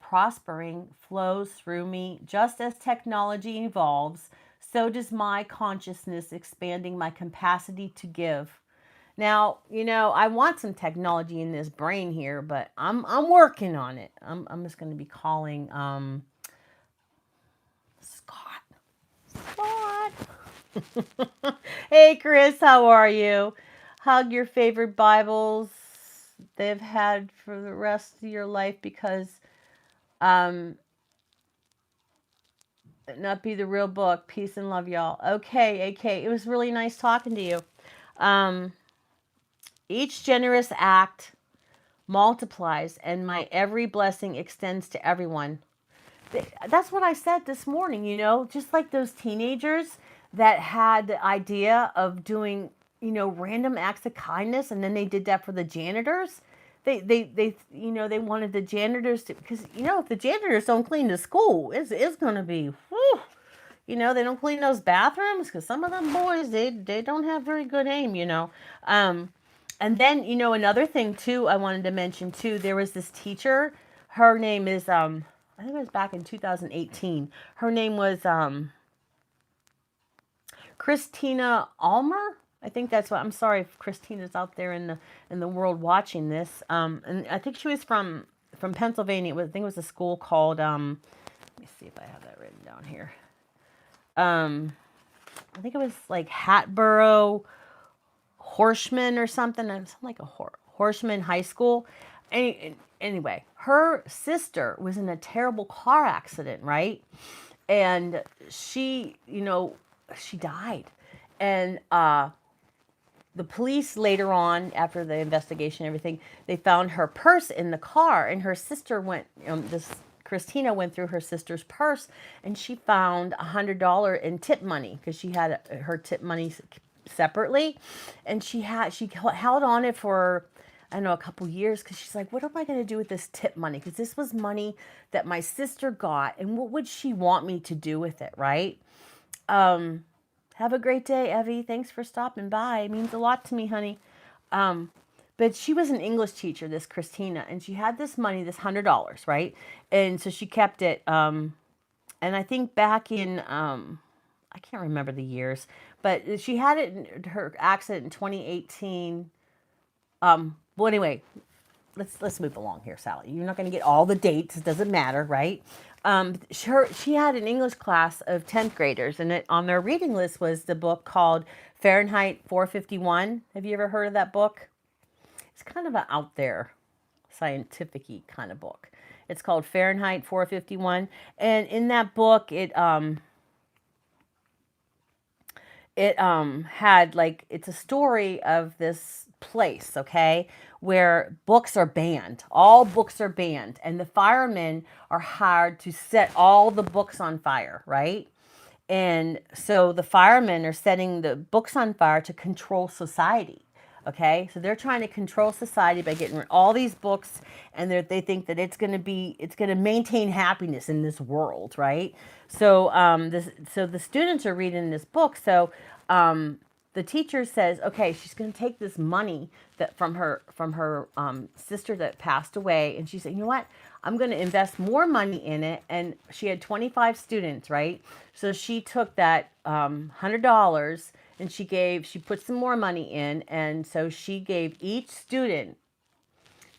prospering flows through me. Just as technology evolves, so does my consciousness expanding my capacity to give. Now, I want some technology in this brain here, but I'm working on it. I'm just going to be calling Scott. Scott. Hey, Chris, how are you? Hug your favorite Bibles they've had for the rest of your life because um not be the real book. Peace and love, y'all. Okay, AK. It was really nice talking to you. Um each generous act multiplies and my every blessing extends to everyone. That's what I said this morning, just like those teenagers that had the idea of doing, random acts of kindness, and then they did that for the janitors. They wanted the janitors to, because, if the janitors don't clean the school, it's going to be, whew, they don't clean those bathrooms because some of them boys, they don't have very good aim. And then, another thing too, I wanted to mention too, there was this teacher, her name is, I think it was back in 2018. Her name was Christina Almer. I think that's what. I'm sorry if Christina's out there in the world watching this. And I think she was from Pennsylvania. I think it was a school called. Let me see if I have that written down here. I think it was like Hatboro Horseman or something. Something like a Horseman High School. Anyway, her sister was in a terrible car accident, right? And she, she died. And the police later on, after the investigation and everything, they found her purse in the car. And her sister went, Christina went through her sister's purse and she found $100 in tip money because she had her tip money separately. And she held on it for, I don't know, a couple years because she's like, what am I going to do with this tip money? Because this was money that my sister got, and what would she want me to do with it, right? Have a great day, Evie. Thanks for stopping by. It means a lot to me, honey. But she was an English teacher, this Christina, and she had this money, this $100, right? And so she kept it. And I think back in, I can't remember the years, but she had it in her accident in 2018. Well, anyway, let's move along here, Sally. You're not going to get all the dates. It doesn't matter, right? She had an English class of 10th graders, and on their reading list was the book called Fahrenheit 451. Have you ever heard of that book? It's kind of an out there, scientific-y kind of book. It's called Fahrenheit 451, and in that book, it had like, it's a story of this place, okay, where books are banned. All books are banned, and the firemen are hired to set all the books on fire, right? And so the firemen are setting the books on fire to control society. Okay, so they're trying to control society by getting rid of all these books, and they think that it's going to maintain happiness in this world, right? So so the students are reading this book. So the teacher says, okay, she's going to take this money that from her sister that passed away, and she said, you know what? I'm going to invest more money in it. And she had 25 students, right? So she took that $100 and she put some more money in. And so she gave each student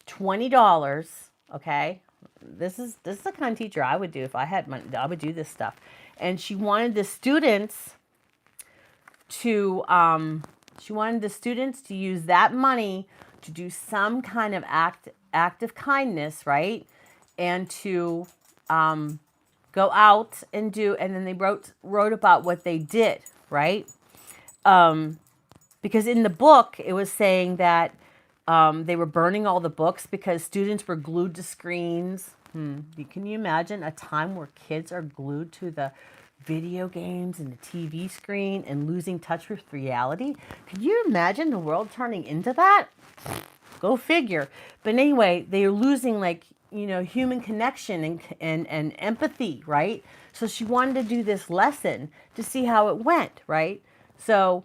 $20. Okay. This is the kind of teacher I would do if I had money. I would do this stuff. And she wanted the students to use that money to do some kind of act of kindness, right? And to go out and then they wrote about what they did, right? Because in the book it was saying that they were burning all the books because students were glued to screens. Can you imagine a time where kids are glued to the video games and the TV screen and losing touch with reality? Can you imagine the world turning into that? Go figure. But anyway, they are losing, like, human connection and empathy, right? So she wanted to do this lesson to see how it went, right? So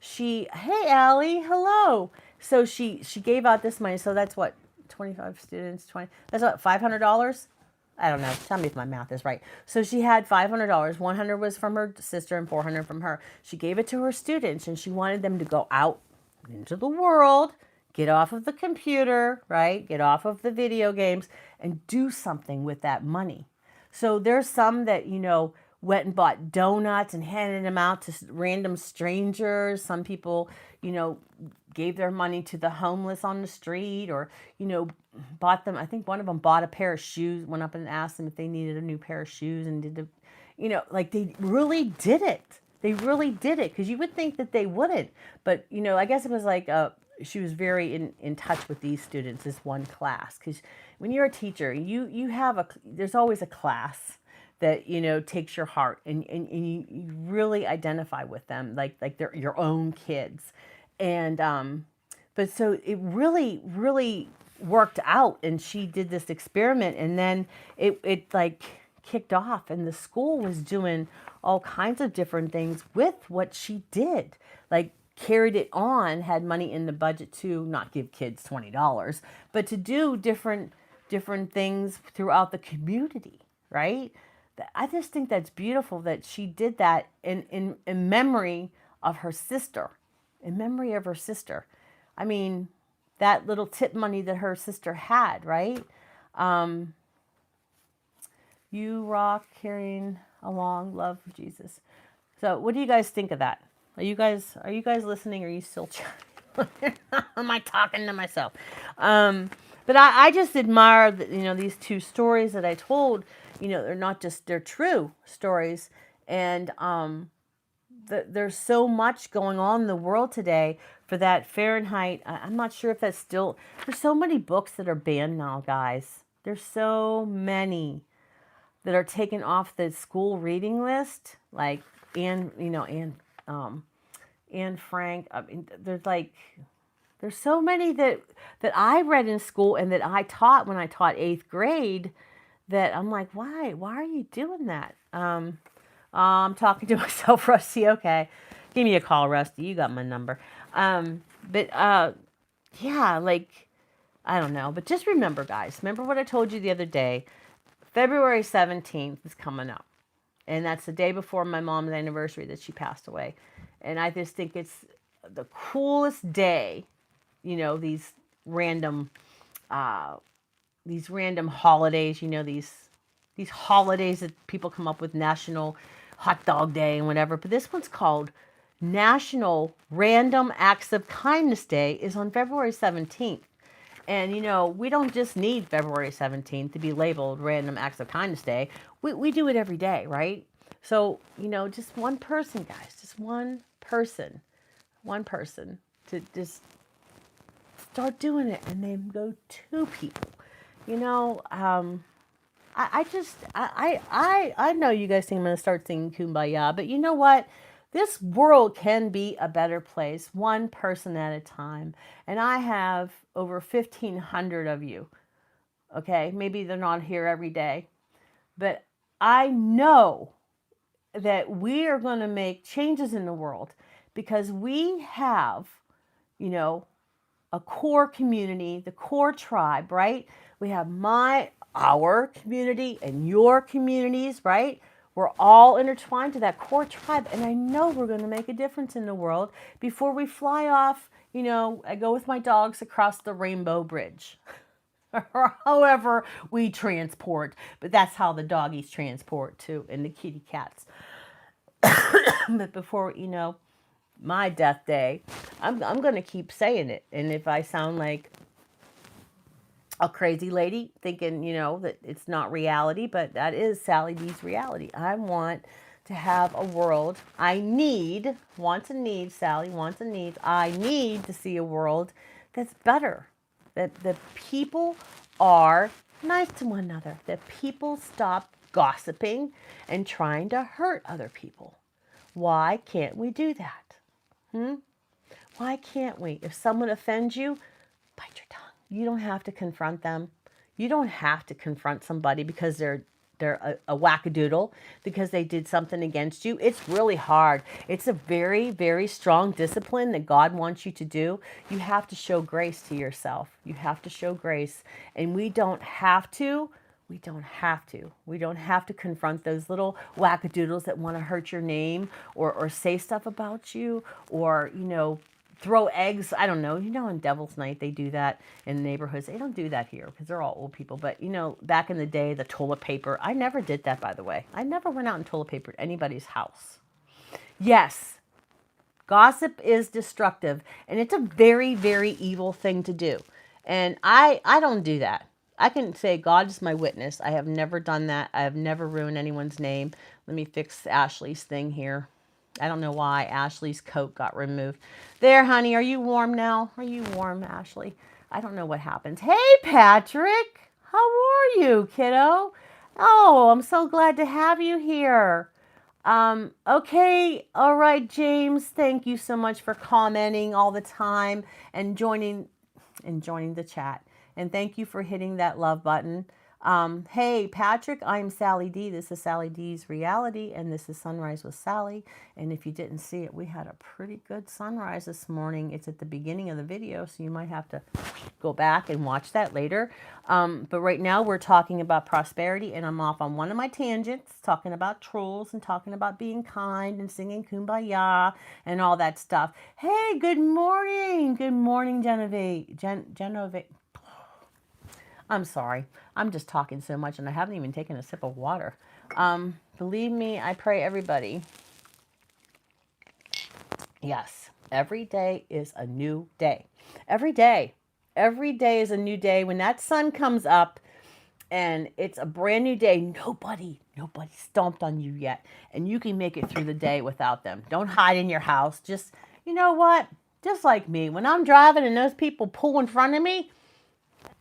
hey, Allie, hello. So she gave out this money. So that's what, 25 students, 20, that's what, $500? I don't know. Tell me if my math is right. So she had $500. 100 was from her sister and 400 from her. She gave it to her students and she wanted them to go out into the world, get off of the computer, right? Get off of the video games and do something with that money. So there's some that, went and bought donuts and handed them out to random strangers. Some people, gave their money to the homeless on the street or, bought them. I think one of them bought a pair of shoes, went up and asked them if they needed a new pair of shoes and did the, like they really did it. They really did it because you would think that they wouldn't. But, I guess it was like she was very in touch with these students, this one class. Because when you're a teacher, you have there's always a class that, takes your heart and you really identify with them like they're your own kids. And, but so it really, really worked out and she did this experiment and then it like kicked off and the school was doing all kinds of different things with what she did, like carried it on, had money in the budget to not give kids $20 but to do different things throughout the community, right? I just think that's beautiful that she did that in memory of her sister, I mean, that little tip money that her sister had, right? You rock, carrying along, love of Jesus. So what do you guys think of that? Are you guys listening? Or are you still am I talking to myself? But I just admire that, these two stories that I told, they're not just, they're true stories. And there's so much going on in the world today for that Fahrenheit. I'm not sure if that's still, there's so many books that are banned now, guys. There's so many that are taken off the school reading list, like Anne Frank. I mean, there's so many that I read in school and that I taught when I taught 8th grade that I'm like, why are you doing that? I'm talking to myself, Rusty. Okay. Give me a call, Rusty. You got my number. Yeah, like, I don't know. But just remember, guys, remember what I told you the other day. February 17th is coming up. And that's the day before my mom's anniversary that she passed away. And I just think it's the coolest day, these random holidays, these holidays that people come up with, National Hot Dog Day and whatever. But this one's called National Random Acts of Kindness Day, is on February 17th. And, we don't just need February 17th to be labeled Random Acts of Kindness Day. We do it every day, right? So, just one person, guys, just one person to just start doing it and then go to people. I know you guys think I'm going to start singing Kumbaya, but you know what? This world can be a better place, one person at a time. And I have over 1,500 of you. Okay, maybe they're not here every day, but I know that we are going to make changes in the world because we have, a core community, the core tribe, right? We have our community and your communities, right? We're all intertwined to that core tribe. And I know we're going to make a difference in the world before we fly off. I go with my dogs across the Rainbow Bridge or however we transport. But that's how the doggies transport too, and the kitty cats. But before, my death day, I'm going to keep saying it. And if I sound like a crazy lady thinking, that it's not reality, but that is Sally B's reality. I want to have a world. I need to see a world that's better. That the people are nice to one another. That people stop gossiping and trying to hurt other people. Why can't we do that? Why can't we? If someone offends you, bite your tongue. You don't have to confront them. You don't have to confront somebody because they're a wackadoodle, because they did something against you. It's really hard. It's a very, very strong discipline that God wants you to do. You have to show grace to yourself. You have to show grace. And we don't have to. We don't have to. We don't have to confront those little wackadoodles that want to hurt your name or say stuff about you or, throw eggs. I don't know. On Devil's Night, they do that in neighborhoods. They don't do that here because they're all old people. But, back in the day, the toilet paper, I never did that, by the way. I never went out and toilet papered anybody's house. Yes, gossip is destructive, and it's a very, very evil thing to do. And I don't do that. I can say God is my witness. I have never done that. I have never ruined anyone's name. Let me fix Ashley's thing here. I don't know why Ashley's coat got removed. There, honey, are you warm now? Are you warm, Ashley? I don't know what happened. Hey, Patrick. How are you, kiddo? Oh, I'm so glad to have you here. Okay. All right, James. Thank you so much for commenting all the time and joining the chat. And thank you for hitting that love button. Hey, Patrick, I'm Sally D. This is Sally D's Reality, and this is Sunrise with Sally. And if you didn't see it, we had a pretty good sunrise this morning. It's at the beginning of the video, so you might have to go back and watch that later. But right now we're talking about prosperity, and I'm off on one of my tangents, talking about trolls and talking about being kind and singing Kumbaya and all that stuff. Hey, good morning. Good morning, Genevieve. Genevieve. I'm sorry. I'm just talking so much and I haven't even taken a sip of water. Believe me, I pray everybody. Yes, every day is a new day. Every day. Every day is a new day. When that sun comes up and it's a brand new day, nobody stomped on you yet. And you can make it through the day without them. Don't hide in your house. Just, you know what? Just like me. When I'm driving and those people pull in front of me,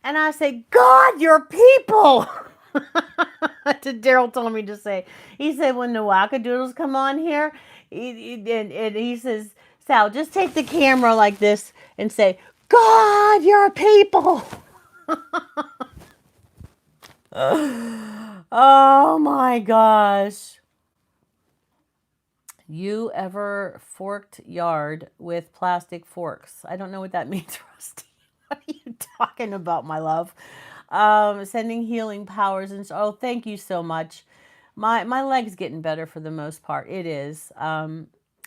and I say, God, your people. That's what Daryl told me to say. He said, when the wackadoodles come on here, and he says, Sal, just take the camera like this and say, God, your people. Oh my gosh. You ever forked yard with plastic forks? I don't know what that means, Rusty. What are you talking about, my love? Sending healing powers and oh, thank you so much. My leg's getting better for the most part. It is. Are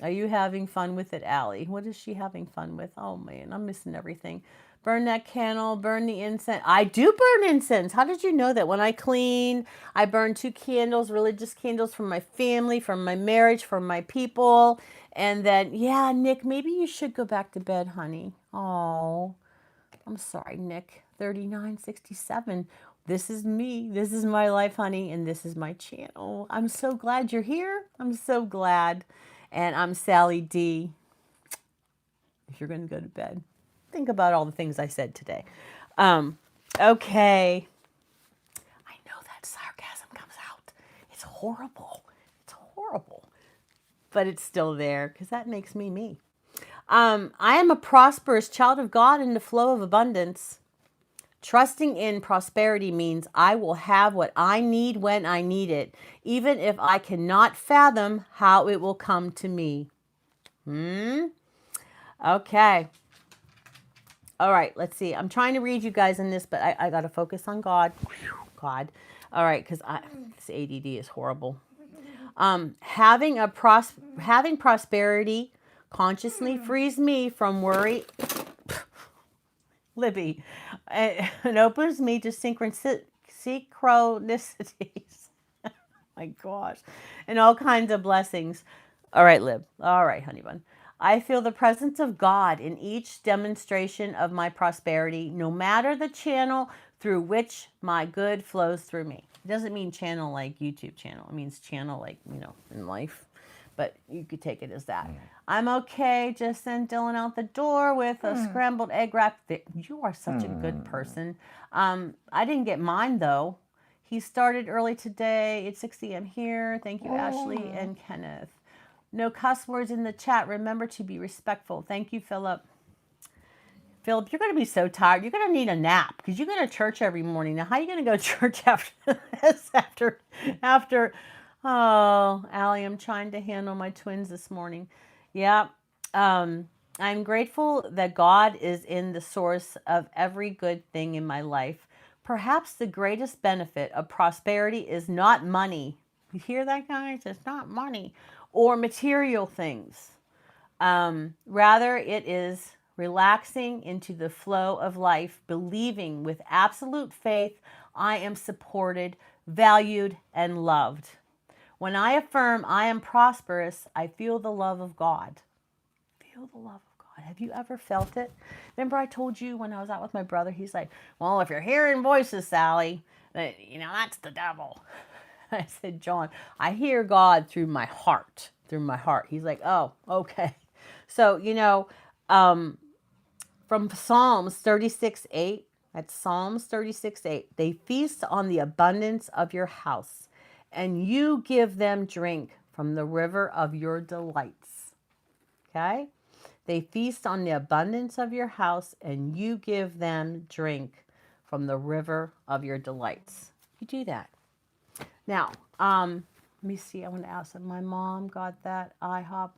you having fun with it, Allie? What is she having fun with? Oh man, I'm missing everything. Burn that candle, burn the incense. I do burn incense. How did you know that? When I clean, I burn 2 candles, religious candles from my family, from my marriage, from my people. And then, yeah, Nick, maybe you should go back to bed, honey. Oh. I'm sorry, Nick. 3967. This is me. This is my life, honey, and this is my channel. I'm so glad you're here. I'm so glad. And I'm Sally D. If you're going to go to bed, think about all the things I said today. Okay. I know that sarcasm comes out. It's horrible. It's horrible. But it's still there because that makes me me. I am a prosperous child of God in the flow of abundance. Trusting in prosperity means I will have what I need when I need it, even if I cannot fathom how it will come to me. Okay. All right, let's see. I'm trying to read you guys in this, but I got to focus on God. God. All right, because this ADD is horrible. Having prosperity consciously frees me from worry, Libby, and opens me to synchronicities. Oh my gosh, and all kinds of blessings. All right, Lib. All right, honey bun. I feel the presence of God in each demonstration of my prosperity, no matter the channel through which my good flows through me. It doesn't mean channel like YouTube channel. It means channel like, in life. But you could take it as that. I'm okay. Just sent Dylan out the door with a scrambled egg wrap. You are such a good person. I didn't get mine, though. He started early today. It's 6 a.m. here. Thank you, Ashley and Kenneth. No cuss words in the chat. Remember to be respectful. Thank you, Philip. Philip, you're going to be so tired. You're going to need a nap because you go to church every morning. Now, how are you going to go to church after this? Oh, Allie, I'm trying to handle my twins this morning. Yeah. I'm grateful that God is in the source of every good thing in my life. Perhaps the greatest benefit of prosperity is not money. You hear that, guys? It's not money or material things. Rather, it is relaxing into the flow of life, believing with absolute faith I am supported, valued, and loved. When I affirm I am prosperous, I feel the love of God. Feel the love of God. Have you ever felt it? Remember I told you when I was out with my brother, he's like, well, if you're hearing voices, Sally, that's the devil. I said, John, I hear God through my heart, He's like, oh, okay. So, from Psalms 36:8, that's Psalms 36:8, they feast on the abundance of your house, and you give them drink from the river of your delights. Okay? They feast on the abundance of your house, and you give them drink from the river of your delights. You do that. Now, let me see. I want to ask. My mom got that IHOP.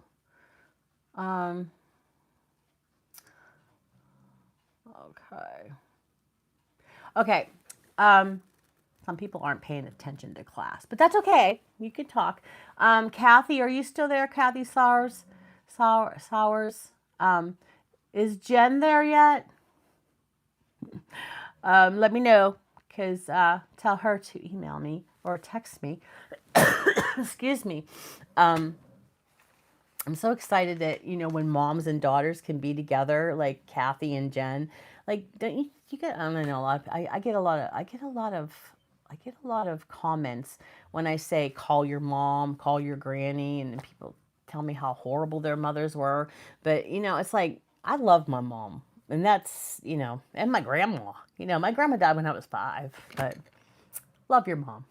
Okay. Okay. Some people aren't paying attention to class, but that's okay. You can talk. Kathy, are you still there? Kathy Sowers. Is Jen there yet? Let me know, because tell her to email me or text me. Excuse me. I'm so excited that, when moms and daughters can be together, like Kathy and Jen, like, don't you get, I don't know, I get a lot of comments when I say, call your mom, call your granny, and people tell me how horrible their mothers were. But, it's like, I love my mom, and that's, and my grandma, my grandma died when I was 5, but love your mom.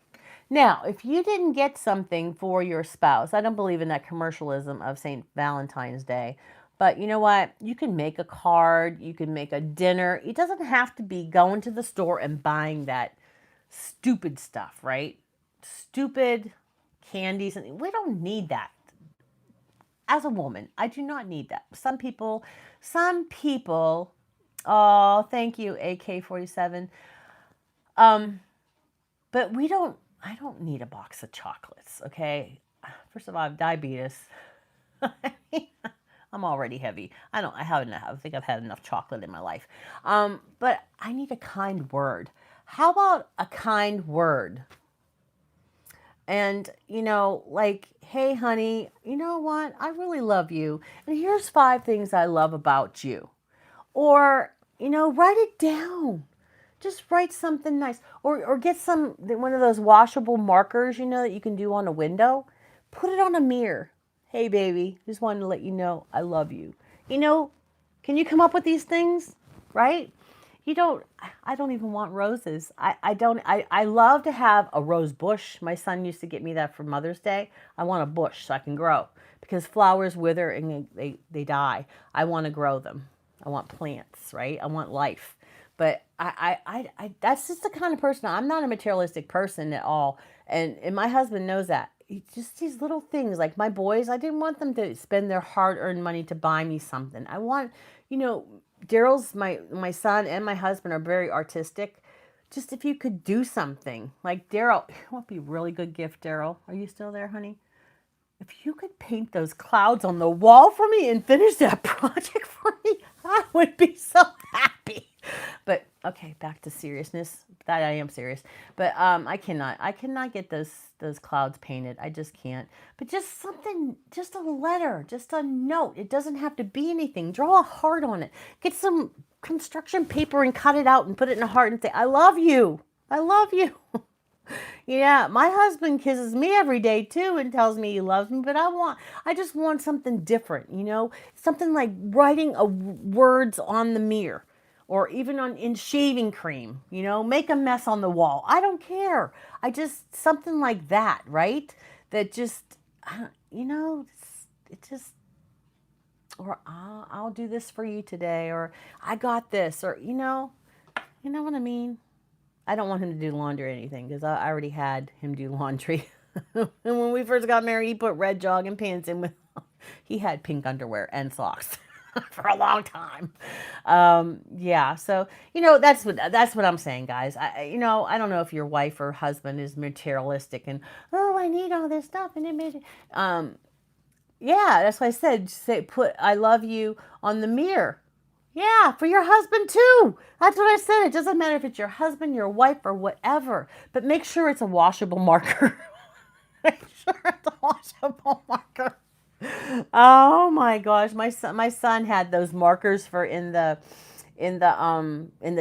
Now, if you didn't get something for your spouse, I don't believe in that commercialism of St. Valentine's Day, but you know what? You can make a card, you can make a dinner. It doesn't have to be going to the store and buying that stupid stuff, right? Stupid candies. We don't need that. As a woman, I do not need that. Some people, oh, thank you, AK-47. But I don't need a box of chocolates, okay? First of all, I have diabetes. I'm already heavy. I think I've had enough chocolate in my life. But I need a kind word. How about a kind word? And, like, hey, honey, you know what? I really love you. And here's 5 things I love about you. Or, write it down. Just write something nice. Or get one of those washable markers, that you can do on a window. Put it on a mirror. Hey, baby, just wanted to let you know I love you. Can you come up with these things? Right? I don't even want roses. I love to have a rose bush. My son used to get me that for Mother's Day. I want a bush so I can grow, because flowers wither and they die. I want to grow them. I want plants, right? I want life. But I that's just the kind of person. I'm not a materialistic person at all. And my husband knows that. Just these little things, like my boys, I didn't want them to spend their hard-earned money to buy me something. I want, Daryl's, my son and my husband are very artistic. Just if you could do something. Like Daryl, it would be a really good gift, Daryl. Are you still there, honey? If you could paint those clouds on the wall for me and finish that project for me, I would be so happy. But okay, back to seriousness. That I am serious. But I cannot get those clouds painted. I just can't. But just something, just a letter, just a note. It doesn't have to be anything. Draw a heart on it. Get some construction paper and cut it out and put it in a heart and say, I love you. I love you. Yeah, my husband kisses me every day too and tells me he loves me, but I just want something different, something like writing words on the mirror, or even in shaving cream, make a mess on the wall. I don't care. Something like that, right? That just, it just, or I'll do this for you today, or I got this, or, you know what I mean? I don't want him to do laundry or anything, because I already had him do laundry. And when we first got married, he put red jogging pants in with, he had pink underwear and socks. for a long time. Yeah, so that's what I'm saying, guys. I don't know if your wife or husband is materialistic and oh, I need all this stuff and it made it. Yeah, that's why I said say put I love you on the mirror. Yeah, for your husband too. That's what I said. It doesn't matter if it's your husband, your wife, or whatever, but make sure it's a washable marker. Make sure it's a washable marker. Oh my gosh, my son had those markers for in the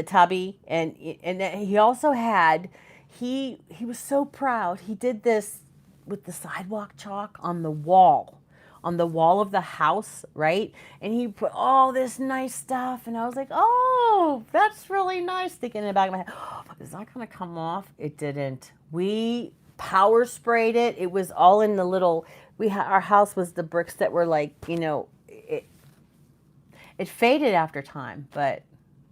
tubby, and he also had he was so proud. He did this with the sidewalk chalk on the wall of the house, right? And he put all this nice stuff, and I was like, "Oh, that's really nice." Thinking in the back of my head, oh, "Is that gonna come off?" It didn't. We power sprayed it. It was all in the little. Our house was the bricks that were like, it faded after time, but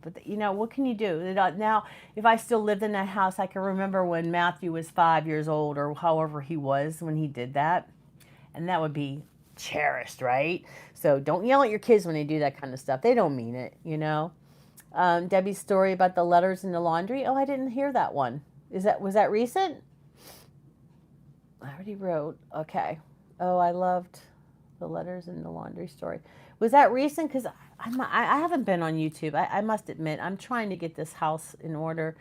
what can you do? Now, if I still lived in that house, I can remember when Matthew was 5 years old or however he was when he did that, and that would be cherished, right? So don't yell at your kids when they do that kind of stuff. They don't mean it. Debbie's story about the letters in the laundry. Oh, I didn't hear that one. Was that recent? I already wrote. Okay. Oh, I loved the letters in the laundry story. Was that recent? Because I haven't been on YouTube. I must admit, I'm trying to get this house in order.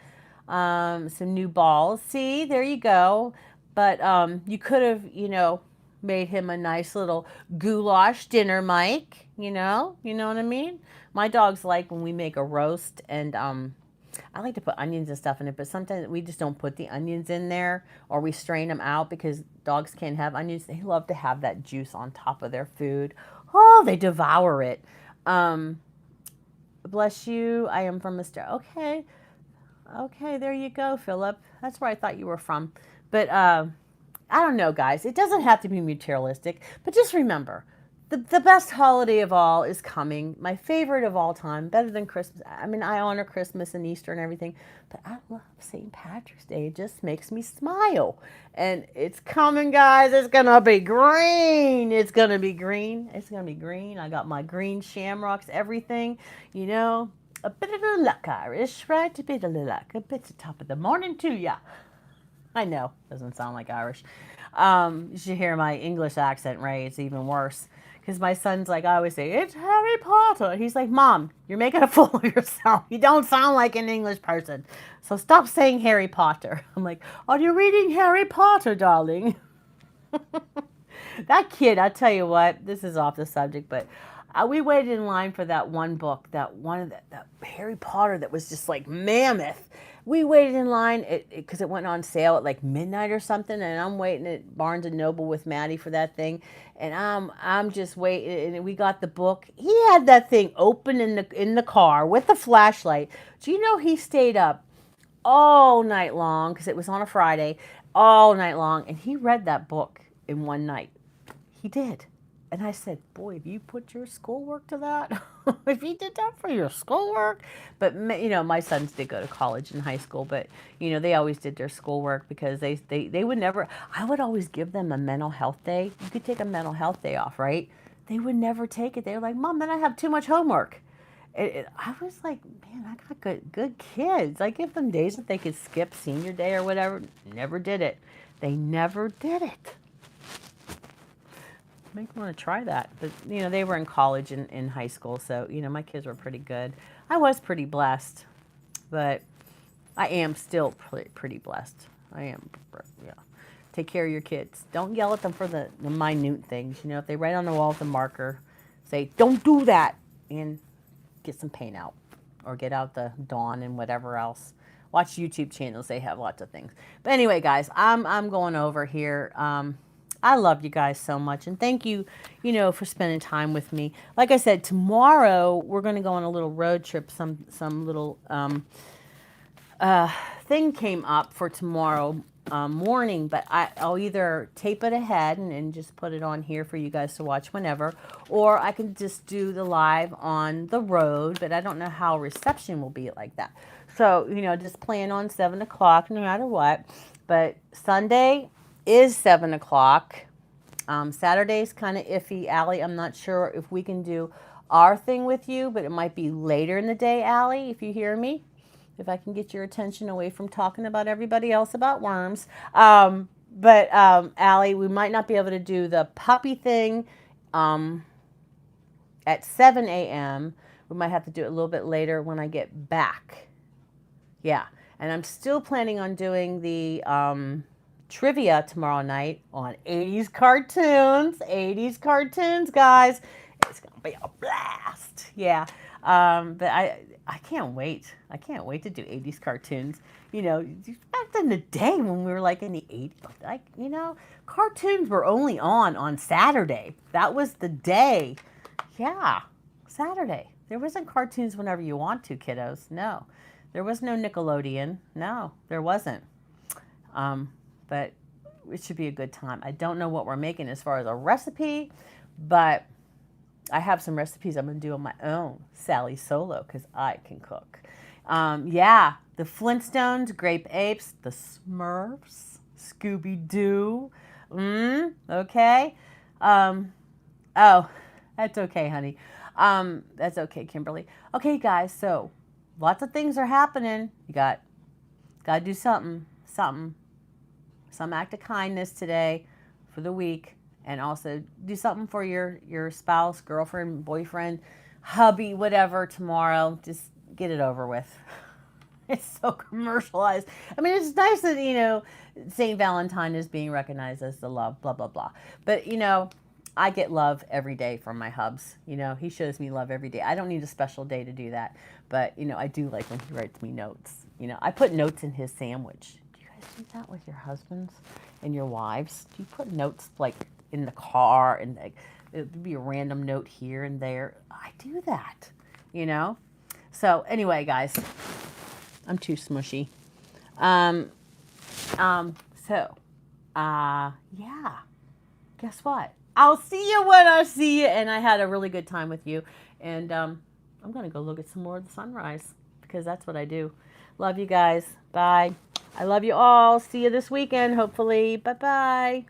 Some new balls. See, there you go. But you could have, made him a nice little goulash dinner, Mike. You know what I mean? My dogs like when we make a roast, and I like to put onions and stuff in it, but sometimes we just don't put the onions in there, or we strain them out because dogs can't have onions. They love to have that juice on top of their food. Oh, they devour it. Um, Bless you. I am from Mr. Okay. Okay, there you go, Philip. That's where I thought you were from. But I don't know, guys. It doesn't have to be materialistic, but just remember, the best holiday of all is coming. My favorite of all time, better than Christmas. I mean, I honor Christmas and Easter and everything, but I love St. Patrick's Day. It just makes me smile. And it's coming, guys. It's going to be green. It's going to be green. It's going to be green. I got my green shamrocks, everything, you know. A bit of a luck, Irish, right? A bit of luck. A bit of top of the morning to ya. I know, doesn't sound like Irish. You should hear my English accent, right? It's even worse. Because my son's like, I always say, it's Harry Potter. He's like, Mom, you're making a fool of yourself. You don't sound like an English person. So stop saying Harry Potter. I'm like, are you reading Harry Potter, darling? That kid, I'll tell you what, this is off the subject, but we waited in line for that one book, that one of that Harry Potter that was just like mammoth. We waited in line because it went on sale at like midnight or something, and I'm waiting at Barnes and Noble with Maddie for that thing, and I'm just waiting, and we got the book. He had that thing open in the car with the flashlight. Do you know he stayed up all night long because it was on a Friday, all night long, and he read that book in one night. He did. And I said, boy, have you put your schoolwork to that? If you did that for your schoolwork. But, my sons did go to college and high school, but, they always did their schoolwork because they would never, I would always give them a mental health day. You could take a mental health day off, right? They would never take it. They were like, Mom, then I have too much homework. I was like, man, I got good kids. I give them days that they could skip senior day or whatever. Never did it. They never did it. Make me want to try that. But, they were in college and in high school, so, my kids were pretty good. I was pretty blessed, but I am still pretty blessed. I am, yeah. Take care of your kids. Don't yell at them for the minute things. If they write on the wall with a marker, say, don't do that, and get some paint out. Or get out the Dawn and whatever else. Watch YouTube channels. They have lots of things. But anyway, guys, I'm going over here. I love you guys so much, and thank you, for spending time with me. Like I said, tomorrow we're going to go on a little road trip. Some little thing came up for tomorrow morning, but I'll either tape it ahead and just put it on here for you guys to watch whenever, or I can just do the live on the road, but I don't know how reception will be like that. So, just plan on 7 o'clock no matter what. But Sunday is 7 o'clock. Saturday's kind of iffy. Allie, I'm not sure if we can do our thing with you, but it might be later in the day, Allie, if you hear me. If I can get your attention away from talking about everybody else about worms. Allie, we might not be able to do the puppy thing at 7 a.m. We might have to do it a little bit later when I get back. Yeah. And I'm still planning on doing the trivia tomorrow night on 80s cartoons. 80s cartoons, guys. It's going to be a blast. Yeah. But I can't wait. I can't wait to do 80s cartoons. You know, back in the day when we were like in the 80s, like, you know, cartoons were only on Saturday. That was the day. Yeah, Saturday. There wasn't cartoons whenever you want to, kiddos. No. There was no Nickelodeon. No, there wasn't. But it should be a good time. I don't know what we're making as far as a recipe, but I have some recipes I'm going to do on my own, Sally Solo, because I can cook. Yeah, the Flintstones, Grape Apes, the Smurfs, Scooby-Doo. Okay. Oh, that's okay, honey. That's okay, Kimberly. Okay, guys, so lots of things are happening. You got to do something, some act of kindness today for the week, and also do something for your spouse, girlfriend, boyfriend, hubby, whatever tomorrow. Just get it over with. It's so commercialized. I mean, it's nice that, you know, St. Valentine is being recognized as the love, blah, blah, blah. But, you know, I get love every day from my hubs. You know, he shows me love every day. I don't need a special day to do that. But, you know, I do like when he writes me notes. You know, I put notes in his sandwich. Do you guys do that with your husbands and your wives? Do you put notes, like, in the car? And like, it'd be a random note here and there. I do that, you know? So, anyway, guys, I'm too smushy. Yeah. Guess what? I'll see you when I see you. And I had a really good time with you. And I'm going to go look at some more of the sunrise because that's what I do. Love you guys. Bye. I love you all. See you this weekend, hopefully. Bye-bye.